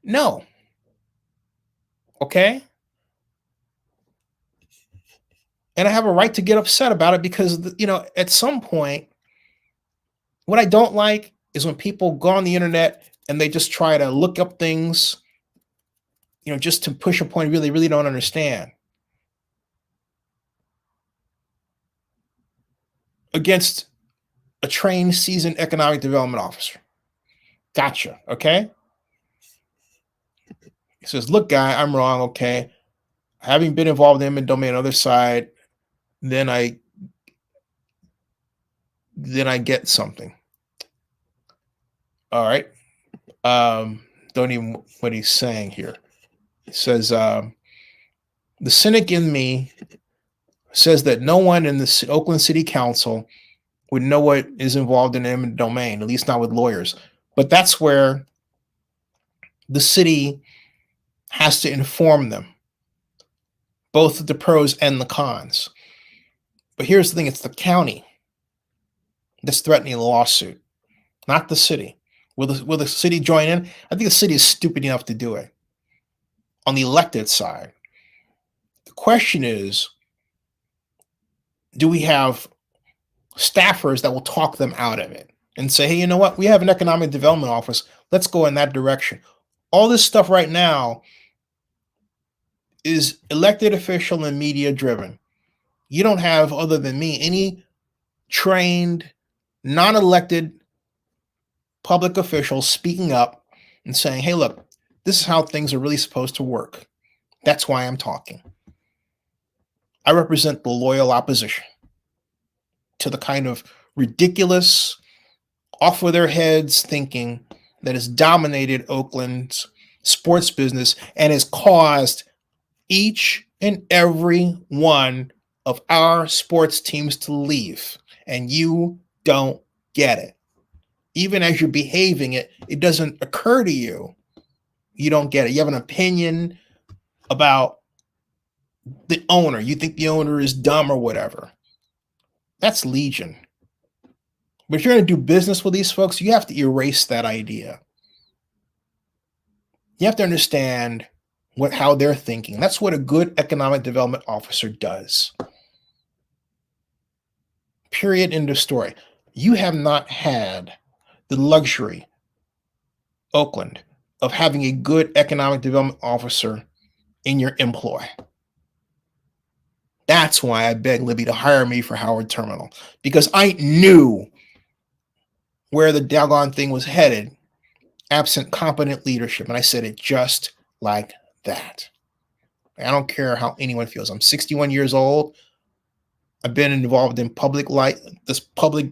no. Okay? And I have a right to get upset about it because, at some point, what I don't like is when people go on the internet and they just try to look up things, just to push a point really, really don't understand. Against a trained, seasoned economic development officer. Gotcha. Okay? He says, look, guy, I'm wrong. Okay. Having been involved in eminent domain on the other side, then I get something. All right. Don't even what he's saying here. He says, the cynic in me says that no one in the Oakland City Council would know what is involved in eminent domain, at least not with lawyers. But that's where the city has to inform them, both the pros and the cons. But here's the thing, it's the county that's threatening the lawsuit, not the city. Will the city join in? I think the city is stupid enough to do it. On the elected side, the question is, do we have staffers that will talk them out of it and say, hey, you know what? We have an economic development office. Let's go in that direction. All this stuff right now is elected official and media driven. You don't have, other than me, any trained, non-elected public officials speaking up and saying, hey, look, this is how things are really supposed to work. That's why I'm talking. I represent the loyal opposition to the kind of ridiculous, off with their heads thinking that has dominated Oakland's sports business and has caused each and every one of our sports teams to leave. And you don't get it. Even as you're behaving it doesn't occur to you. You don't get it. You have an opinion about the owner. You think the owner is dumb or whatever. That's legion. But if you're going to do business with these folks, you have to erase that idea. You have to understand how they're thinking. That's what a good economic development officer does. Period. End of story. You have not had the luxury, Oakland, of having a good economic development officer in your employ. That's why I begged Libby to hire me for Howard Terminal, because I knew where the doggone thing was headed, absent competent leadership. And I said it just like that. I don't care how anyone feels. I'm 61 years old. I've been involved in this public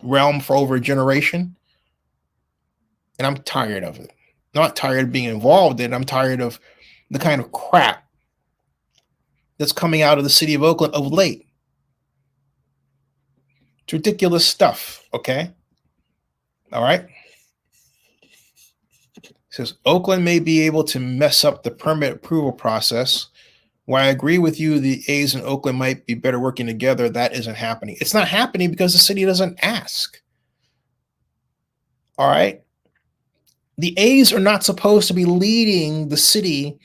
realm for over a generation. And I'm tired of it. Not tired of being involved in it. I'm tired of the kind of crap that's coming out of the city of Oakland of late. It's ridiculous stuff, okay? All right? It says, Oakland may be able to mess up the permit approval process. While I agree with you, the A's and Oakland might be better working together. That isn't happening. It's not happening because the city doesn't ask. All right? The A's are not supposed to be leading the city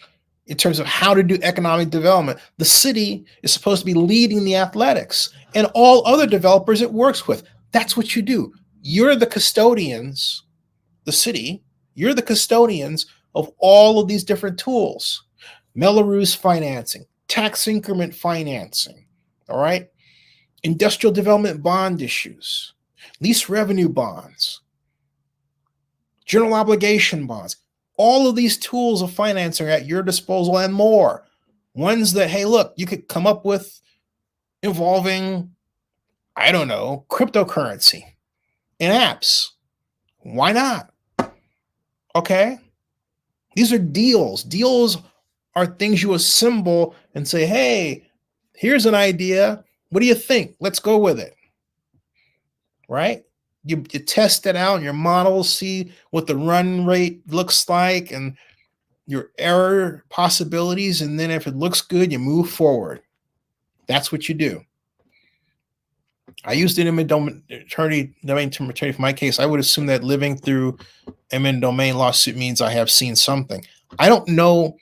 in terms of how to do economic development. The city is supposed to be leading the athletics and all other developers it works with. That's what you do. You're the custodians, the city, you're the custodians of all of these different tools. Melrose financing, tax increment financing, all right? Industrial development bond issues, lease revenue bonds, general obligation bonds. All of these tools of financing are at your disposal and more. Ones that, hey, look, you could come up with involving, I don't know, cryptocurrency and apps. Why not? Okay? These are deals. Deals are things you assemble and say, hey, here's an idea. What do you think? Let's go with it. Right? You test it out, your models, see what the run rate looks like and your error possibilities. And then if it looks good, you move forward. That's what you do. I used an eminent attorney for my case. I would assume that living through eminent domain lawsuit means I have seen something. I don't know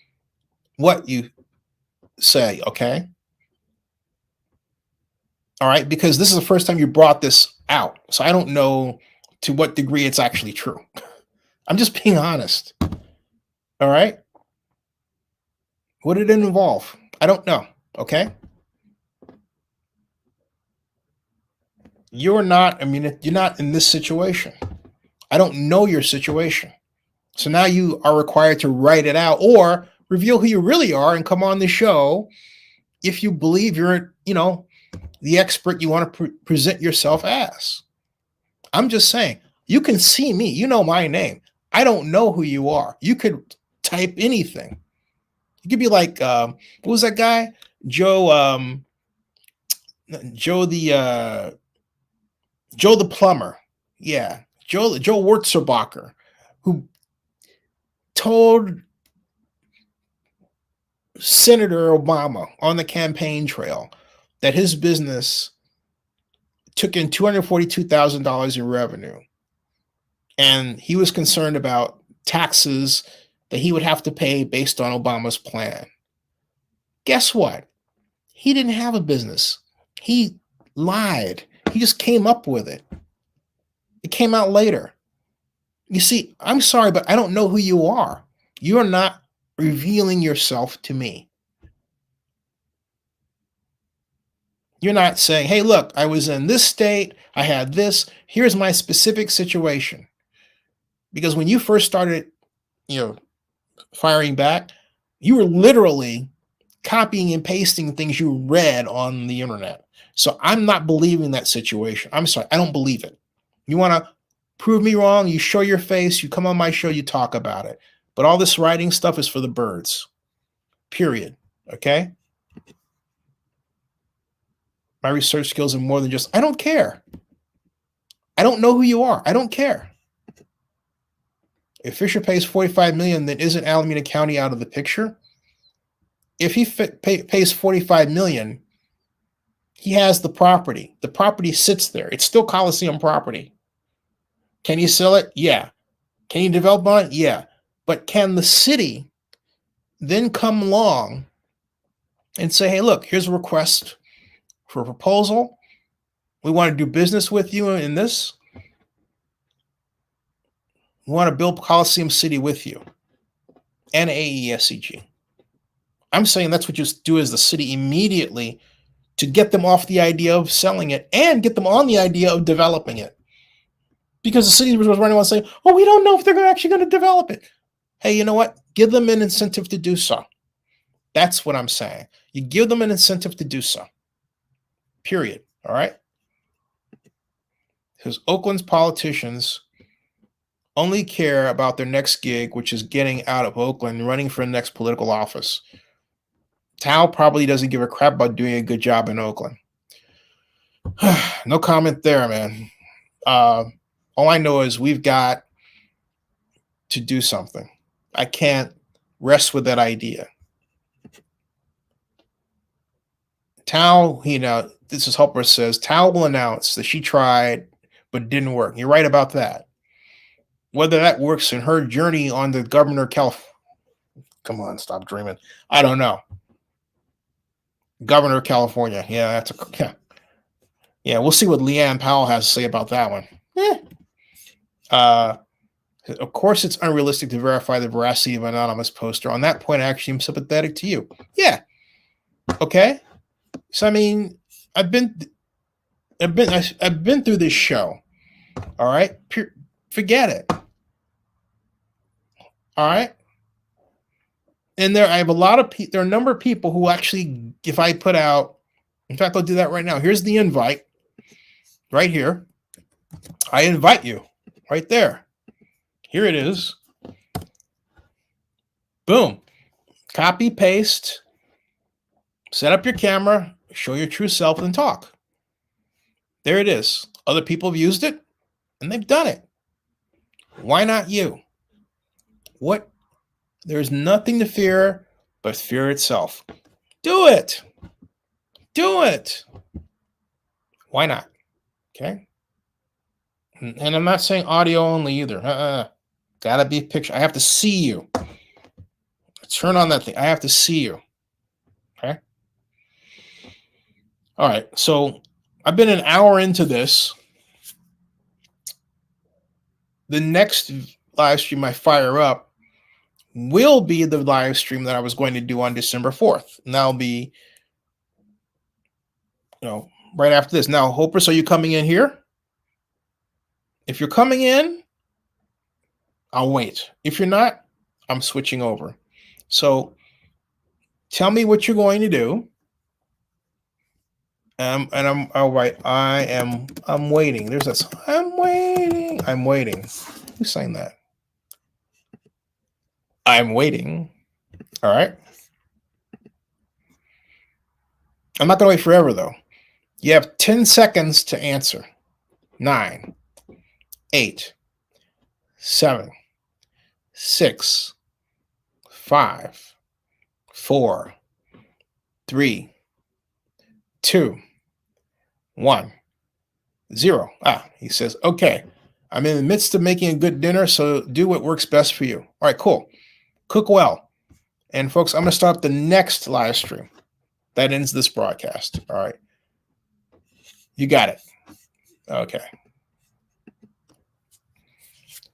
what you say, okay? All right, because this is the first time you brought this out. So I don't know to what degree it's actually true. I'm just being honest. All right? What did it involve? I don't know, okay? You're not in this situation. I don't know your situation. So now you are required to write it out or reveal who you really are and come on the show if you believe you're, the expert you want to present yourself as. I'm just saying, you can see me. You know my name. I don't know who you are. You could type anything. You could be like, what was that guy? Joe the plumber. Yeah. Joe Wurzelbacher, who told Senator Obama on the campaign trail that his business took in $242,000 in revenue. And he was concerned about taxes that he would have to pay based on Obama's plan. Guess what? He didn't have a business. He lied. He just came up with it. It came out later. You see, I'm sorry, but I don't know who you are. You're not revealing yourself to me. You're not saying, hey, look, I was in this state. I had this. Here's my specific situation. Because when you first started, firing back, you were literally copying and pasting things you read on the internet. So I'm not believing that situation. I'm sorry. I don't believe it. You want to prove me wrong? You show your face. You come on my show. You talk about it. But all this writing stuff is for the birds. Period. Okay? My research skills are more than just, I don't care. I don't know who you are. I don't care. If Fisher pays $45 million, then isn't Alameda County out of the picture? If he pays $45 million, he has the property. The property sits there. It's still Coliseum property. Can he sell it? Yeah. Can he develop on it? Yeah. But can the city then come along and say, hey, look, here's a request for a proposal. We want to do business with you in this. We want to build Coliseum City with you and AESCG. I'm saying that's what you do as the city immediately to get them off the idea of selling it and get them on the idea of developing it. Because the city was running around saying, oh, we don't know if they're actually going to develop it. Hey, you know what? Give them an incentive to do so. That's what I'm saying. You give them an incentive to do so. Period. All right? Because Oakland's politicians only care about their next gig, which is getting out of Oakland and running for the next political office. Tao probably doesn't give a crap about doing a good job in Oakland. No comment there, man. All I know is we've got to do something. I can't rest with that idea. Tao, this is Helper says, Tao will announce that she tried but didn't work. You're right about that. Whether that works in her journey on the governor of California. Come on, stop dreaming. I don't know. Governor of California. Yeah, yeah, we'll see what Leanne Powell has to say about that one. Of course, it's unrealistic to verify the veracity of an anonymous poster. On that point, I actually am sympathetic to you. Yeah. Okay. So I mean, I've been through this show. All right. Forget it. All right. And I have a lot of there are a number of people who actually, if I put out, in fact, I'll do that right now. Here's the invite right here. I invite you right there. Here it is. Boom. Copy, paste, set up your camera, show your true self and talk. There it is. Other people have used it and they've done it. Why not you? What? There's nothing to fear but fear itself. Do it. Do it. Why not? Okay. And I'm not saying audio only either. Gotta be a picture. I have to see you. Turn on that thing. I have to see you. Okay. All right. So I've been an hour into this. The next live stream I fire up will be the live stream that I was going to do on December 4th. And that'll be, right after this. Now, Hopers, are you coming in here? If you're coming in, I'll wait. If you're not, I'm switching over. So tell me what you're going to do. And I'm all right. I'm waiting. There's this. I'm waiting. I'm waiting. Who's saying that? I'm waiting. All right. I'm not going to wait forever, though. You have 10 seconds to answer. 9, 8, 7, 6, 5, 4, 3, 2, 1, 0. He says, okay, I'm in the midst of making a good dinner, so do what works best for you. All right, cool. Cook well. And folks, I'm going to start the next live stream. That ends this broadcast. All right. You got it. Okay.